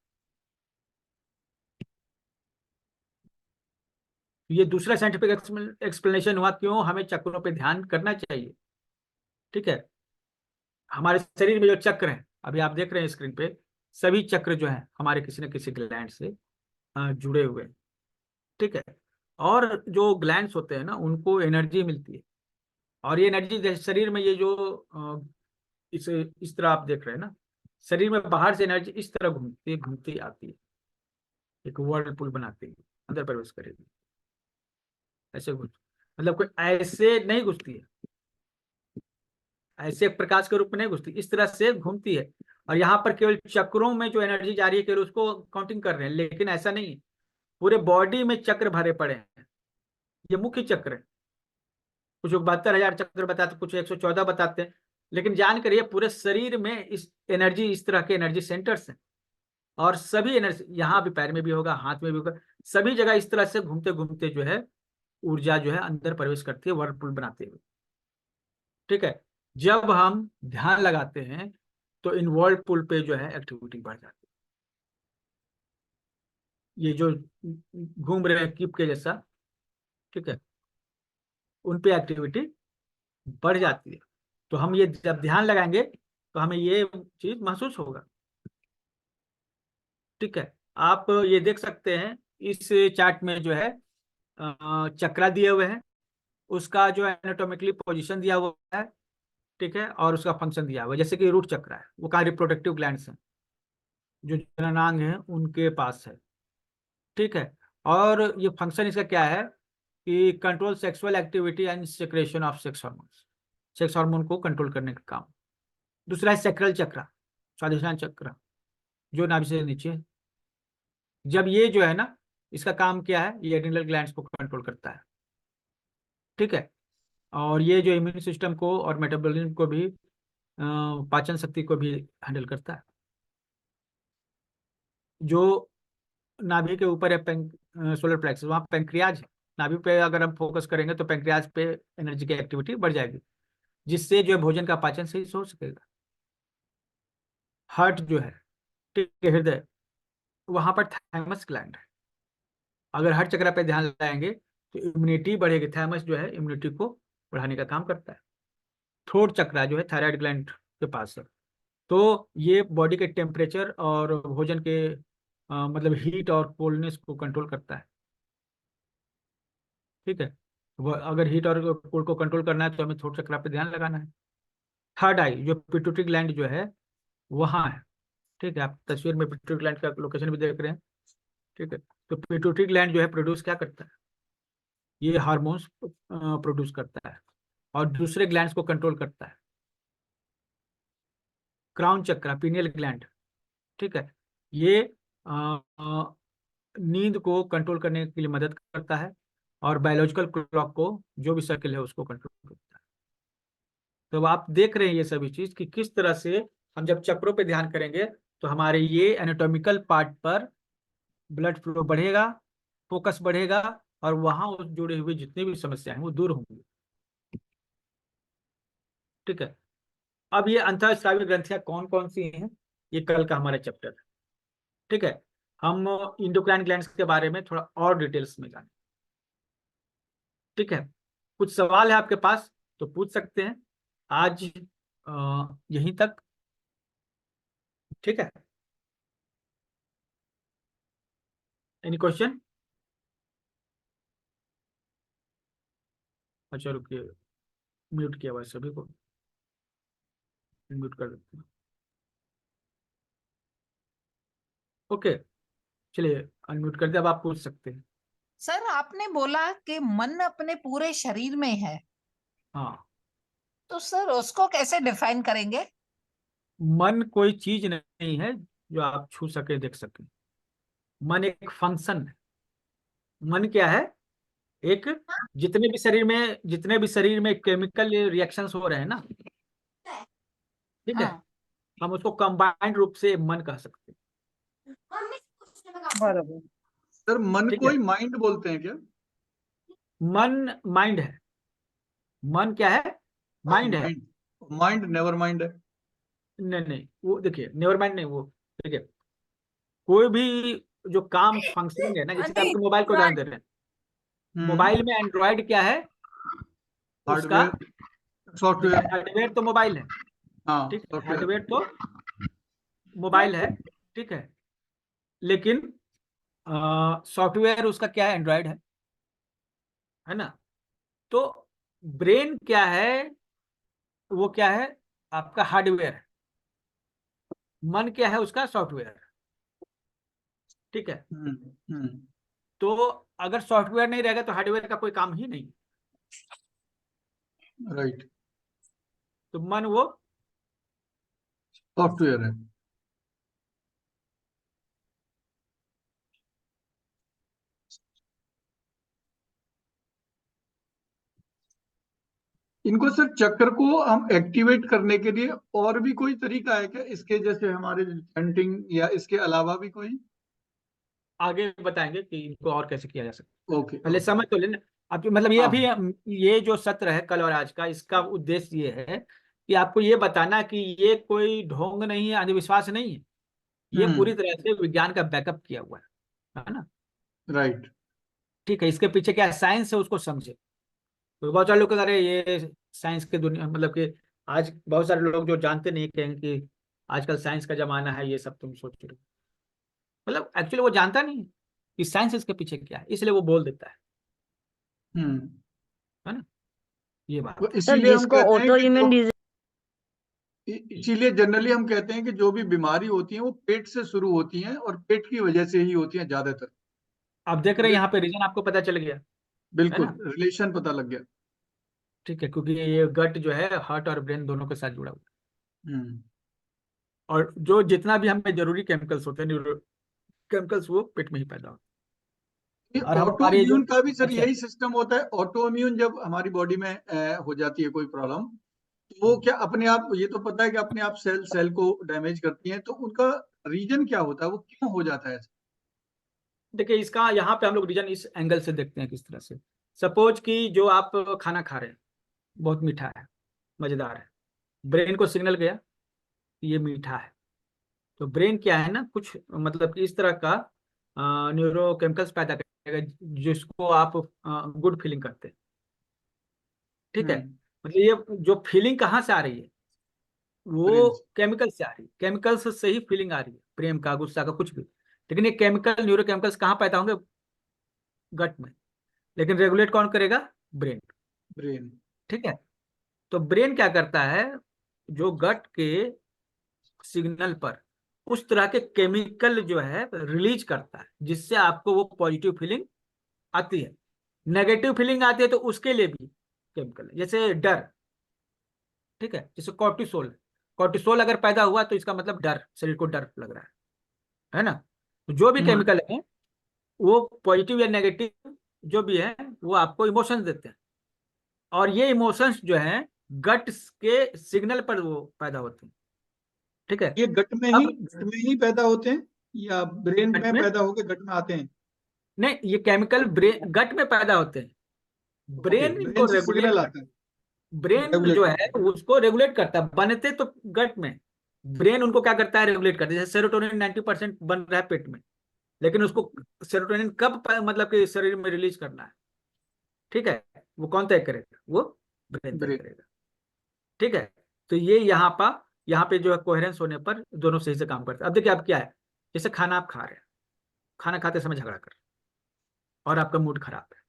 ये दूसरा साइंटिफिक एक्सप्लेनेशन हुआ क्यों हमें चक्रों पे ध्यान करना चाहिए। ठीक है, हमारे शरीर में जो चक्र है, अभी आप देख रहे हैं स्क्रीन पे, सभी चक्र जो है हमारे किसी न किसी ग्लैंड से जुड़े हुए हैं। ठीक है, और जो ग्लैंड्स होते हैं ना उनको एनर्जी मिलती है। और ये एनर्जी शरीर में, ये जो इस तरह आप देख रहे हैं ना, शरीर में बाहर से एनर्जी इस तरह घूमती घूमती आती है, एक वर्ल पुल बनाती है, अंदर प्रवेश करेगी, ऐसे घुस, मतलब कोई ऐसे नहीं घुसती है, ऐसे एक प्रकाश के रूप में नहीं घुसती, इस तरह से घूमती है। और यहाँ पर केवल चक्रों में जो एनर्जी जा रही है केवल उसको काउंटिंग कर रहे हैं, लेकिन ऐसा नहीं है। पूरे बॉडी में चक्र भरे पड़े हैं, ये मुख्य चक्र है। कुछ लोग 72,000 चक्र बताते, कुछ 114 बताते हैं, लेकिन जान करिए पूरे शरीर में इस एनर्जी, इस तरह के एनर्जी सेंटर्स हैं। और सभी एनर्जी यहाँ भी, पैर में भी होगा, हाथ में भी होगा, सभी जगह इस तरह से घूमते घूमते जो है ऊर्जा जो है अंदर प्रवेश करती है, वर्लपुल बनाते हुए। ठीक है, जब हम ध्यान लगाते हैं तो इन वर्लपुल पे जो है एक्टिविटी बढ़ जाती है, ये जो घूम रहे हैं कीप के जैसा, ठीक है, उन पे एक्टिविटी बढ़ जाती है। तो हम ये जब ध्यान लगाएंगे तो हमें ये चीज महसूस होगा। ठीक है, आप ये देख सकते हैं इस चार्ट में जो है चक्रा दिए हुए हैं, उसका जो एनाटॉमिकली पोजीशन दिया हुआ है, ठीक है, और उसका फंक्शन दिया हुआ है। जैसे कि रूट चक्र है, वो कहाँ रिप्रोडक्टिव ग्लैंड्स हैं, जो जननांग है उनके पास है। ठीक है, और ये फंक्शन इसका क्या है कि control sexual activity and secretion of sex hormones, sex hormone को कंट्रोल करने का काम। दूसरा है सेक्रल चक्र, स्वादिष्ठान चक्र, जो नाभि से नीचे जब ये जो है ना, इसका काम क्या है, ये एड्रिनल ग्लैंड्स को कंट्रोल करता है, ठीक है। और ये जो इम्यून सिस्टम को और मेटाबॉलिज्म को भी, पाचन शक्ति को भी हैंडल करता है। जो नाभि के ऊपर है सोलर प्लेक्स, वहाँ पेंक्रियाज है। नाभि पे अगर हम फोकस करेंगे तो पेंक्रियाज पे एनर्जी की एक्टिविटी बढ़ जाएगी, जिससे जो है भोजन का पाचन सही से हो सकेगा। हार्ट जो है, ठीक है, हृदय, वहां पर थैमस ग्लैंड है। अगर हर चक्र पे ध्यान लगाएंगे तो इम्यूनिटी बढ़ेगी। थैमस जो है इम्यूनिटी को बढ़ाने का काम करता है। थ्रोट चक्र जो है थायराइड ग्लैंड के पास है। तो ये बॉडी के टेम्परेचर और भोजन के मतलब हीट और कोल्डनेस को कंट्रोल करता है, ठीक है। अगर हीट और कोल्ड को कंट्रोल करना है तो हमें थ्रोट चक्र पे ध्यान लगाना है। थर्ड आई जो पिट्यूटरी ग्लैंड जो है वहाँ है, ठीक है। आप तस्वीर में पिट्यूटरी ग्लैंड का लोकेशन भी देख रहे हैं, ठीक है। तो पिट्यूटरी ग्लैंड जो है प्रोड्यूस क्या करता है, ये हार्मोन्स प्रोड्यूस करता है और दूसरे ग्लैंड्स को कंट्रोल करता है। क्राउन चक्र, पीनियल ग्लैंड, ठीक है, ये नींद को कंट्रोल करने के लिए मदद करता है और बायोलॉजिकल क्लॉक को, जो भी सर्कल है उसको कंट्रोल करता है। तो अब आप देख रहे हैं ये सभी चीज कि किस तरह से हम जब चक्रों पे ध्यान करेंगे तो हमारे ये एनाटॉमिकल पार्ट पर ब्लड फ्लो बढ़ेगा, फोकस बढ़ेगा और वहां उस जुड़े हुए जितने भी समस्याएं हैं वो दूर होंगी, ठीक है। अब ये अंतःस्रावी ग्रंथियां कौन कौन सी हैं, ये कल का हमारा चैप्टर है, ठीक है। हम इंडोक्राइन ग्लैंड्स के बारे में थोड़ा और डिटेल्स में जानें, ठीक है। कुछ सवाल है आपके पास तो पूछ सकते हैं। आज यहीं तक, ठीक है। Any question? अच्छा रुकिए, म्यूट किया हुआ है सभी को, म्यूट कर देते हैं। ओके, चलिए अनम्यूट कर दिया, अब आप पूछ सकते हैं। सर आपने बोला कि मन अपने पूरे शरीर में है, हाँ, तो सर उसको कैसे डिफाइन करेंगे? मन कोई चीज नहीं है जो आप छू सके देख सके। मन एक फंक्शन है। मन क्या है, एक, जितने भी शरीर में केमिकल रिएक्शंस हो रहे हैं ना, ठीक है, हाँ। हम उसको कंबाइंड रूप से मन कह सकते हैं, बराबर। सर मन ठीक को है। ही माइंड बोलते हैं क्या? मन माइंड है। मन क्या है, माइंड है। माइंड, माइंड नेवर माइंड है। नहीं नहीं, वो देखिए नेवर माइंड नहीं वो, ठीक है। कोई भी जो काम फंक्शनिंग है ना, जैसे आपके मोबाइल को उदाहरण दे रहे हैं, मोबाइल में एंड्रॉइड क्या है, उसका हार्डवेयर, सॉफ्टवेयर। हार्डवेयर तो मोबाइल है, हाँ, ठीक है, सॉफ्टवेयर। हार्डवेयर तो मोबाइल है, ठीक है। लेकिन सॉफ्टवेयर उसका क्या है, एंड्रॉइड है ना। तो ब्रेन क्या है, वो क्या है, आपका हार्डवेयर है। मन क्या है, उसका सॉफ्टवेयर है, ठीक है। हम्म। तो अगर सॉफ्टवेयर नहीं रहेगा तो हार्डवेयर का कोई काम ही नहीं। राइट, तो मन वो, सॉफ्टवेयर है। इनको सर चक्र को हम एक्टिवेट करने के लिए और भी कोई तरीका है क्या, इसके जैसे हमारे चैंटिंग, या इसके अलावा भी कोई? आगे बताएंगे कि इनको और कैसे किया जा सकता है। ओके पहले ओके। समझ तो लेना। अब मतलब ये हाँ। अभी ये जो सत्र है कल और आज का, इसका उद्देश्य ये है कि आपको ये बताना कि ये कोई ढोंग नहीं है, अंधविश्वास नहीं है। ये पूरी तरह से विज्ञान का बैकअप किया हुआ है ना। राइट। ठीक है, इसके पीछे क्या साइंस है उसको समझे। तो बहुत सारे लोग कहते हैं, अरे ये साइंस के दुनिया, मतलब कि आज बहुत सारे लोग जो जानते नहीं कहेंगे कि आजकल साइंस का जमाना है, ये सब तुम सोच रहे हो। मतलब एक्चुअली वो जानता नहीं है कि साइंस इसके पीछे क्या है, इसलिए वो बोल देता है ना। ये तो बात है। सर इसीलिए हम जिसको कहते हैं ऑटो कि इम्यून डिजीज इसीलिए जनरली हम कहते हैं कि जो भी बीमारी होती है वो पेट से शुरू होती है और पेट की वजह से ही होती है ज्यादातर। आप देख रहे हैं यहाँ पे रीजन आपको पता चल गया, है बिल्कुल, ना। रिलेशन पता लग गया। ठीक है, क्योंकि ये गट जो है हार्ट और ब्रेन दोनों के साथ जुड़ा हुआ है। हम्म। और जो जितना भी हमें जरूरी केमिकल्स होते हैं, केमिकल्स वो पेट में ही पैदा होते ये हैं। और हमारे ऑटो जो इम्यून का भी सर अच्छा, यही सिस्टम होता है। ऑटो इम्यून जब हमारी बॉडी में हो जाती है कोई प्रॉब्लम, तो वो क्या अपने आप, ये तो पता है कि अपने आप सेल सेल को डैमेज करती हैं, तो उनका रीजन क्या होता है, वो क्यों हो जाता है? देखिए इसका यहाँ पे हम लोग रीजन इस एंगल से देखते हैं किस तरह से। सपोज कि जो आप खाना खा रहे हैं बहुत मीठा है, मजेदार है, ब्रेन को सिग्नल गया कि ये मीठा है, तो ब्रेन क्या है ना, कुछ मतलब कि इस तरह का न्यूरोकेमिकल्स पैदा करेगा जिसको आप गुड फीलिंग करते हैं। ठीक है, हम्म। मतलब ये जो फीलिंग कहाँ से आ रही है, ब्रेन वो से। केमिकल से आ रही है, केमिकल्स से ही फीलिंग आ रही है, प्रेम का, गुस्सा का, कुछ भी। लेकिन ये केमिकल न्यूरोकेमिकल्स कहाँ पैदा होंगे, गट में। लेकिन रेगुलेट कौन करेगा, ब्रेन। ब्रेन। ठीक है, तो ब्रेन क्या करता है, जो गट के सिग्नल पर उस तरह के केमिकल जो है रिलीज करता है जिससे आपको वो पॉजिटिव फीलिंग आती है। नेगेटिव फीलिंग आती है तो उसके लिए भी केमिकल है, जैसे डर। ठीक है, जैसे कॉर्टिसोल, कॉर्टिसोल अगर पैदा हुआ तो इसका मतलब डर, शरीर को डर लग रहा है ना। तो जो भी हम्म। केमिकल है वो पॉजिटिव या नेगेटिव जो भी है वो आपको इमोशंस देते हैं, और ये इमोशंस जो है गट के सिग्नल पर वो पैदा होते हैं। ठीक है, ये अब गट में ही पैदा होते हैं या ब्रेन गट में में, पैदा होके गट में आते हैं? नहीं ये केमिकल ब्रेन गट में पैदा होते हैं, ओके, ब्रेन इनको ब्रेन से रेगुलेट सिग्नल करता आता है, है, ब्रेन रेगुलेट जो है करता उसको रेगुलेट करता है, बनते तो गट में, ब्रेन उनको क्या करता है, रेगुलेट करता है। जैसे सेरोटोनिन 90% बन रहा है पेट में, लेकिन उसको सेरोटोनिन कब मतलब कि शरीर में रिलीज करना है, ठीक है, वो कौन तय करेगा, वो ब्रेन है। तय ब्रेन। करेगा। ठीक है, तो ये यहाँ पे जो है कोहेरेंस होने पर दोनों सही से काम करते हैं। अब देखिए अब क्या है, जैसे खाना आप खा रहे हैं, खाना खाते समय झगड़ा कर रहे हैं और आपका मूड खराब है,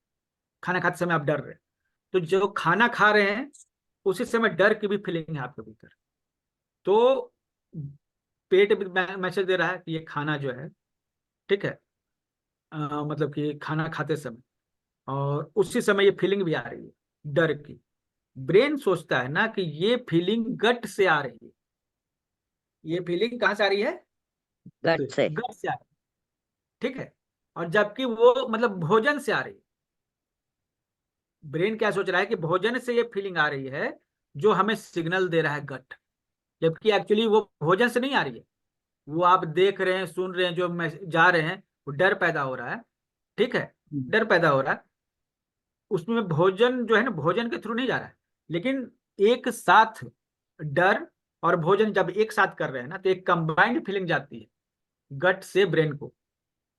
खाना खाते समय आप डर रहे हैं, तो जो खाना खा रहे हैं उसी समय डर की भी फीलिंग है आपके भीतर, तो पेट भी मैसेज दे रहा है कि ये खाना जो है, ठीक है, मतलब कि खाना खाते समय, और उसी समय ये फीलिंग भी आ रही है डर की। ब्रेन सोचता है ना कि ये फीलिंग गट से आ रही है, ये फीलिंग कहाँ से आ रही है, गट से। गट से आ रही है। ठीक है, और जबकि वो मतलब भोजन से आ रही है। ब्रेन क्या सोच रहा है कि भोजन से ये फीलिंग आ रही है जो हमें सिग्नल दे रहा है गट, जबकि एक्चुअली वो भोजन से नहीं आ रही है, वो आप देख रहे हैं, सुन रहे हैं, जो जा रहे हैं, वो डर पैदा हो रहा है। ठीक है, डर पैदा हो रहा है, उसमें भोजन जो है ना भोजन के थ्रू नहीं जा रहा है, लेकिन एक साथ डर और भोजन जब एक साथ कर रहे हैं ना तो एक कंबाइंड फीलिंग जाती है गट से ब्रेन को।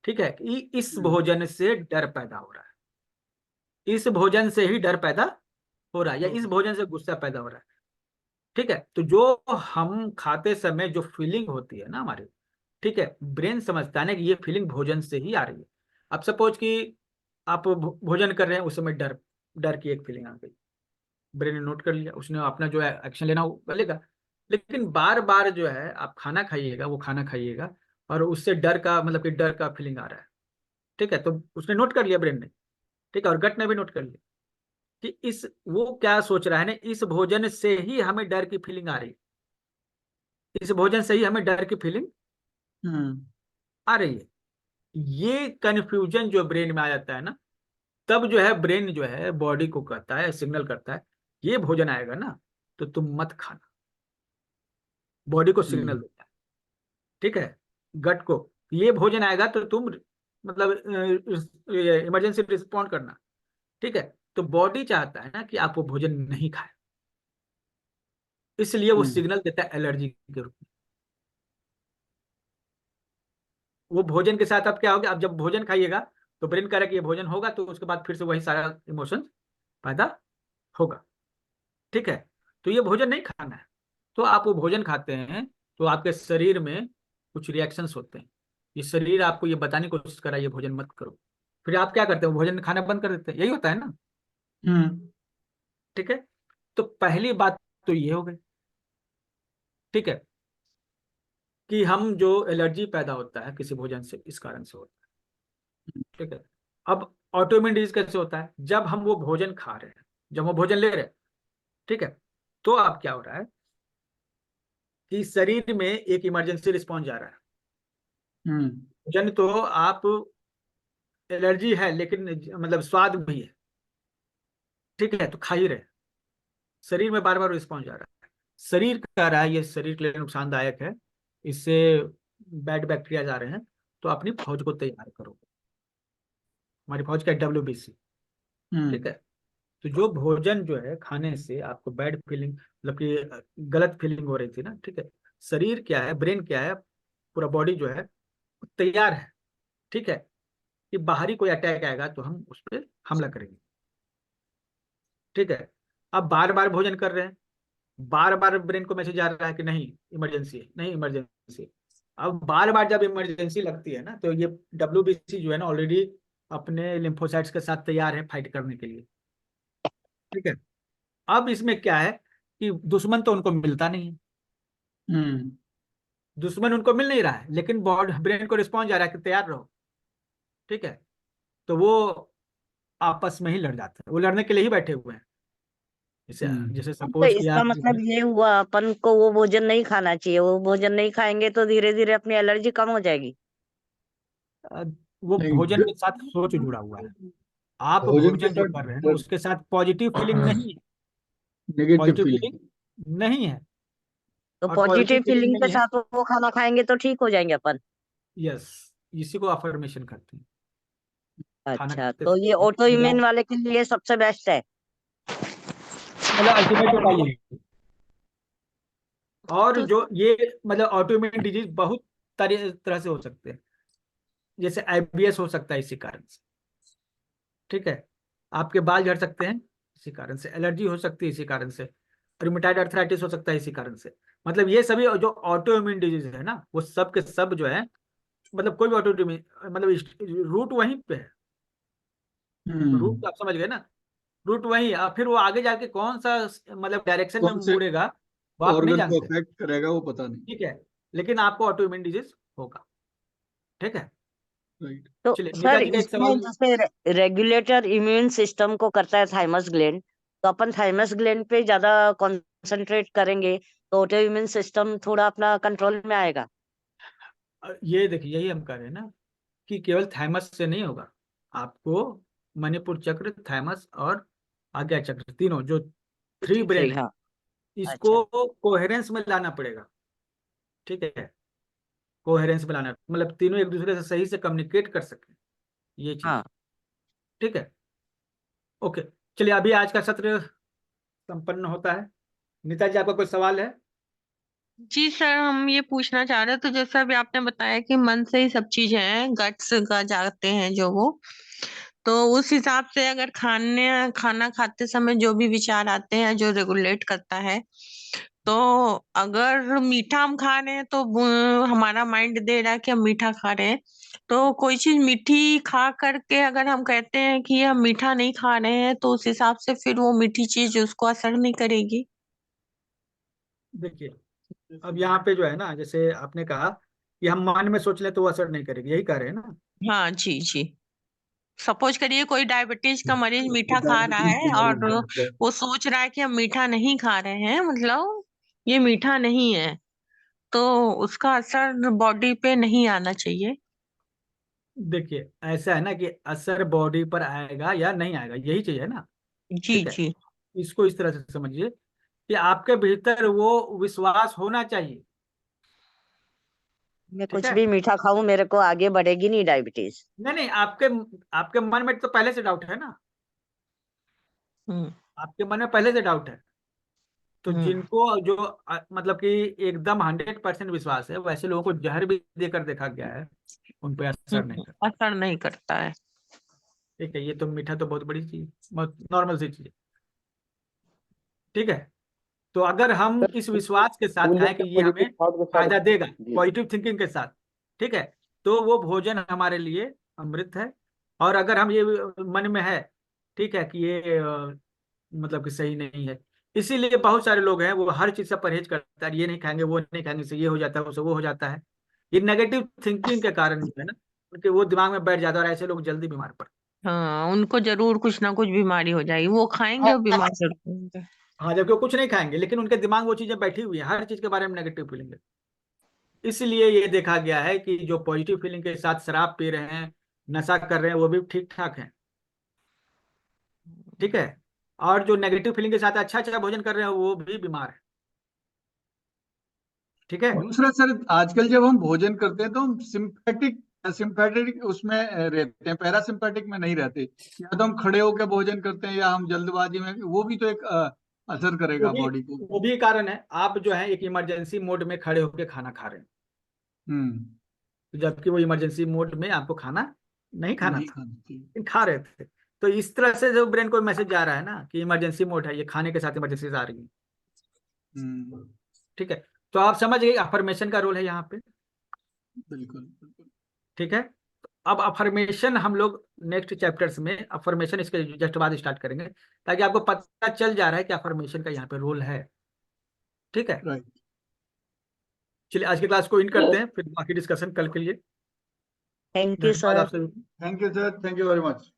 ठीक है, कि इस भोजन से डर पैदा हो रहा है, इस भोजन से ही डर पैदा हो रहा है, या इस भोजन से गुस्सा पैदा हो रहा है। ठीक है, तो जो हम खाते समय जो फीलिंग होती है ना हमारी, ठीक है, ब्रेन समझता है ना कि ये फीलिंग भोजन से ही आ रही है। अब सपोज कि आप भोजन कर रहे हैं, उस समय डर, डर की एक फीलिंग आ गई, ब्रेन ने नोट कर लिया, उसने अपना जो है एक्शन लेना वो कर लेगा। लेकिन बार बार जो है आप खाना खाइएगा, वो खाना खाइएगा और उससे डर का मतलब कि डर का फीलिंग आ रहा है। ठीक है, तो उसने नोट कर लिया ब्रेन ने, ठीक है, और गट ने भी नोट कर लिया कि इस वो क्या सोच रहा है ना, इस भोजन से ही हमें डर की फीलिंग आ रही है, इस भोजन से ही हमें डर की फीलिंग हम्म। आ रही है। ये कन्फ्यूजन जो ब्रेन में आ जाता है ना, तब जो है ब्रेन जो है बॉडी को कहता है, सिग्नल करता है, ये भोजन आएगा ना तो तुम मत खाना, बॉडी को सिग्नल हम्म। देता है। ठीक है, गट को, ये भोजन आएगा तो तुम मतलब इमरजेंसी रिस्पॉन्ड करना। ठीक है, तो बॉडी चाहता है ना कि आप वो भोजन नहीं खाए, इसलिए वो हम्म। सिग्नल देता है एलर्जी के रूप में। वो भोजन के साथ अब क्या होगा, आप जब भोजन खाइएगा तो ब्रेन कह रहा है कि ये भोजन होगा, तो उसके बाद फिर से वही सारा इमोशन पैदा होगा। ठीक है, तो ये भोजन नहीं खाना है, तो आप वो भोजन खाते हैं तो आपके शरीर में कुछ रिएक्शंस होते हैं, ये शरीर आपको ये बताने की कोशिश कर रहा है ये भोजन मत करो, फिर आप क्या करते हो, भोजन खाना बंद कर देते हैं, यही होता है ना। हम्म। ठीक है, तो पहली बात तो ये हो गई। ठीक है, कि हम जो एलर्जी पैदा होता है किसी भोजन से, इस कारण से होता है। ठीक है, अब ऑटोइम्यून डिजीज कैसे होता है, जब हम वो भोजन खा रहे हैं, जब वो भोजन ले रहे हैं, ठीक है, तो अब क्या हो रहा है कि शरीर में एक इमरजेंसी रिस्पॉन्स जा रहा है, हम्म। भोजन तो आप एलर्जी है लेकिन मतलब स्वाद भी है, ठीक है, तो खा ही रहे, शरीर में बार बार रिस्पॉन्स जा रहा है, शरीर कह रहा है ये शरीर के लिए नुकसानदायक है, इससे बैड बैक्टीरिया जा रहे हैं, तो अपनी फौज को तैयार करो। हमारी फौज का WBC, ठीक है। तो जो भोजन जो है खाने से आपको बैड फीलिंग, मतलब कि गलत फीलिंग हो रही थी ना, ठीक है, शरीर क्या है, ब्रेन क्या है, पूरा बॉडी जो है वो तैयार है, ठीक है, कि बाहरी कोई अटैक आएगा तो हम उस पर हमला करेंगे, ठीक है। अब बार बार भोजन कर रहे हैं, बार बार ब्रेन को मैसेज आ रहा है कि नहीं इमरजेंसी है, नहीं इमरजेंसी है। अब बार बार जब इमरजेंसी लगती है ना, तो ये WBC जो है ना ऑलरेडी अपने लिम्फोसाइट्स के साथ तैयार है फाइट करने के लिए, ठीक है। अब इसमें क्या है कि दुश्मन तो उनको मिलता नहीं है, दुश्मन उनको मिल नहीं रहा है, लेकिन बॉडी ब्रेन को रिस्पॉन्स जा रहा है कि तैयार रहो, ठीक है। तो वो आपस में ही लड़ जाते हैं, वो लड़ने के लिए ही बैठे हुए हैं। जैसे जैसे तो सपोज कि इसका आप जो मतलब है, ये हुआ अपन को वो भोजन नहीं खाना चाहिए, वो भोजन नहीं खाएंगे तो धीरे धीरे अपनी एलर्जी कम हो जाएगी। अ, वो नहीं, भोजन के साथ सोच जुड़ा हुआ है। आप भोजन के भोजन जो कर रहे हैं ना साथ उसके साथ पॉजिटिव फीलिंग नहीं है, नेगेटिव पॉजिटिव फीलिंग। फीलिंग नहीं है, तो और पॉजिटिव पॉजिटिव फीलिंग फीलिंग के नहीं है, साथ वो खाना खाएंगे तो ठीक हो जाएंगे अपन। यस, इसी को अफर्मेशन करते हैं। खाना अच्छा, खाते तो ये समय ऑटो अगर इम्यून आप, वाले के लिए सबसे बेस्ट है। मतलब अल्टीमेट उपाय यही है। और तो जो ये मतलब ऑटोइम्यून डिजीज बहुत तरह से हो सकते हैं, जैसे IBS हो सकता है इसी कारण से, ठीक है, आपके बाल झड़ सकते हैं इसी कारण से, एलर्जी हो सकती है इसी कारण से, रुमेटॉइड अर्थराइटिस हो सकता है इसी कारण से। मतलब ये सभी जो ऑटो इम्यून डिजीज है ना, वो सब के सब जो है, मतलब कोई भी ऑटो इम्यून, मतलब रूट वहीं पे है, रूट तो आप समझ गए ना, रूट वहीं है, और फिर वो आगे जाके कौन सा मतलब डायरेक्शन में कौन से मुड़ेगा वो आप नहीं ऑर्गन को जानते, अफेक्ट करेगा वो पता नहीं। ठीक है, लेकिन आपको ऑटो इम्यून डिजीज होगा, ठीक है। राइट। तो चलिए नीता सर जी का एक इसमें सवाल। जैसे रेगुलेटर इम्यून सिस्टम को करता है थाइमस ग्लैंड, तो अपन थाइमस ग्लैंड पे ज्यादा कंसंट्रेट करेंगे तो ऑटो इम्यून सिस्टम थोड़ा अपना कंट्रोल में आएगा। ये देखिए यही हम कह रहे हैं ना कि केवल थाइमस से नहीं होगा, आपको मणिपुर चक्र, थाइमस और आज्ञा चक्र, तीनों जो 3 ब्रेन है, हाँ। अच्छा। इसको कोहेरेंस में लाना पड़ेगा, ठीक है, कोहेरेंस में लाना मतलब तीनों एक दूसरे से सही से कम्युनिकेट कर सके, ये चीज, हाँ। ठीक है। ओके, चलिए अभी आज का सत्र संपन्न होता है। नीता जी आपका कोई सवाल है? जी सर, हम ये पूछना चाह रहे थे, तो जैसा अभी आपने बताया कि मन से ही सब चीजें हैं, गट्स का जाते हैं जो वो, तो उस हिसाब से अगर खाना खाते समय जो भी विचार आते हैं जो रेगुलेट करता है, तो अगर मीठा हम खा रहे हैं तो हमारा माइंड दे रहा है कि हम मीठा खा रहे हैं, तो कोई चीज मीठी खा करके अगर हम कहते हैं कि हम मीठा नहीं खा रहे हैं, तो उस हिसाब से फिर वो मीठी चीज उसको असर नहीं करेगी। देखिए अब यहाँ पे जो है ना, जैसे आपने कहा कि हम मन में सोच लें तो वो असर नहीं करेगी, यही कह रहे हैं ना। हाँ जी जी। सपोज करिए कोई डायबिटीज का मरीज मीठा खा रहा है और वो सोच रहा है कि हम मीठा नहीं खा रहे हैं, मतलब ये मीठा नहीं है, तो उसका असर बॉडी पे नहीं आना चाहिए। देखिए ऐसा है ना कि असर बॉडी पर आएगा या नहीं आएगा, यही चीज है ना, जी ठीक है। जी। इसको इस तरह से समझिए कि आपके भीतर वो विश्वास होना चाहिए, मैं ठीक कुछ है। भी मीठा खाऊं मेरे को आगे बढ़ेगी नहीं डायबिटीज। नहीं नहीं, आपके आपके मन में तो पहले से डाउट है ना, हम्म आपके मन में पहले से डाउट है, तो हम्म जिनको जो मतलब कि एकदम 100% विश्वास है, वैसे लोगों को जहर भी देकर देखा गया है, उन पर असर नहीं करता, असर नहीं करता है। ठीक है। ये तो मीठा तो बहुत बड़ी चीज, बहुत नॉर्मल सी चीज है, ठीक है। तो अगर हम इस विश्वास के साथ खाएं कि ये हमें फायदा देगा, पॉजिटिव थिंकिंग के साथ, ठीक है, तो वो भोजन हमारे लिए अमृत है। और अगर हम ये मन में है, ठीक है, कि ये मतलब कि सही नहीं है, इसीलिए बहुत सारे लोग हैं वो हर चीज से परहेज करता है, ये नहीं खाएंगे वो नहीं खाएंगे, इससे ये हो जाता है उससे वो हो जाता है, ये नेगेटिव थिंकिंग के कारण जो है ना, उनके वो दिमाग में बैठ जाता है और ऐसे लोग जल्दी बीमार पड़ते हाँ, उनको जरूर कुछ ना कुछ बीमारी हो जाएगी, वो खाएंगे हैं। और बीमार जरूर होंगे। हाँ, जबकि वो कुछ नहीं खाएंगे लेकिन उनके दिमाग में वो चीजें बैठी हुई है, हर चीज के बारे में नेगेटिव फीलिंग है, इसलिए ये देखा गया है कि जो पॉजिटिव फीलिंग के साथ शराब पी रहे हैं, नशा कर रहे हैं, वो भी ठीक ठाक है। ठीक है। और जो नेगेटिव फीलिंग के साथ अच्छा अच्छा भोजन कर रहे हैं, वो भी बीमार है। ठीक है। दूसरा सर, आजकल जब हम भोजन करते हैं तो हम सिंपैथेटिक उसमें रहते हैं, पैरासिम्पैथिक में नहीं रहते। या तो हम खड़े होकर भोजन करते हैं या हम जल्दबाजी में, वो भी तो एक असर वो करेगा भी बॉडी को। वो भी कारण है। आप जो है एक इमरजेंसी मोड में खड़े होकर खाना खा रहे हैं, जबकि वो इमरजेंसी मोड में आपको खाना नहीं खाना नहीं था, खाना चाहिए। लेकिन खा रहे थे। तो इस तरह से जो ब्रेन को मैसेज जा रहा है ना कि इमरजेंसी मोड है, ये खाने के साथ इमरजेंसी आ रही है। हम्म, ठीक है। तो आप समझ गए अफर्मेशन का रोल है यहाँ पे। बिल्कुल बिल्कुल। ठीक है। अब अफर्मेशन हम लोग नेक्स्ट चैप्टर्स में अफर्मेशन इसके जस्ट बाद स्टार्ट करेंगे, ताकि आपको पता चल जा रहा है कि अफर्मेशन का यहाँ पे रोल है। ठीक है। राइट। चलिए आज की क्लास को इन करते हैं, फिर बाकी डिस्कशन कल के लिए। थैंक यू धन्यवाद सर। आपसे। Thank you sir, thank you very much.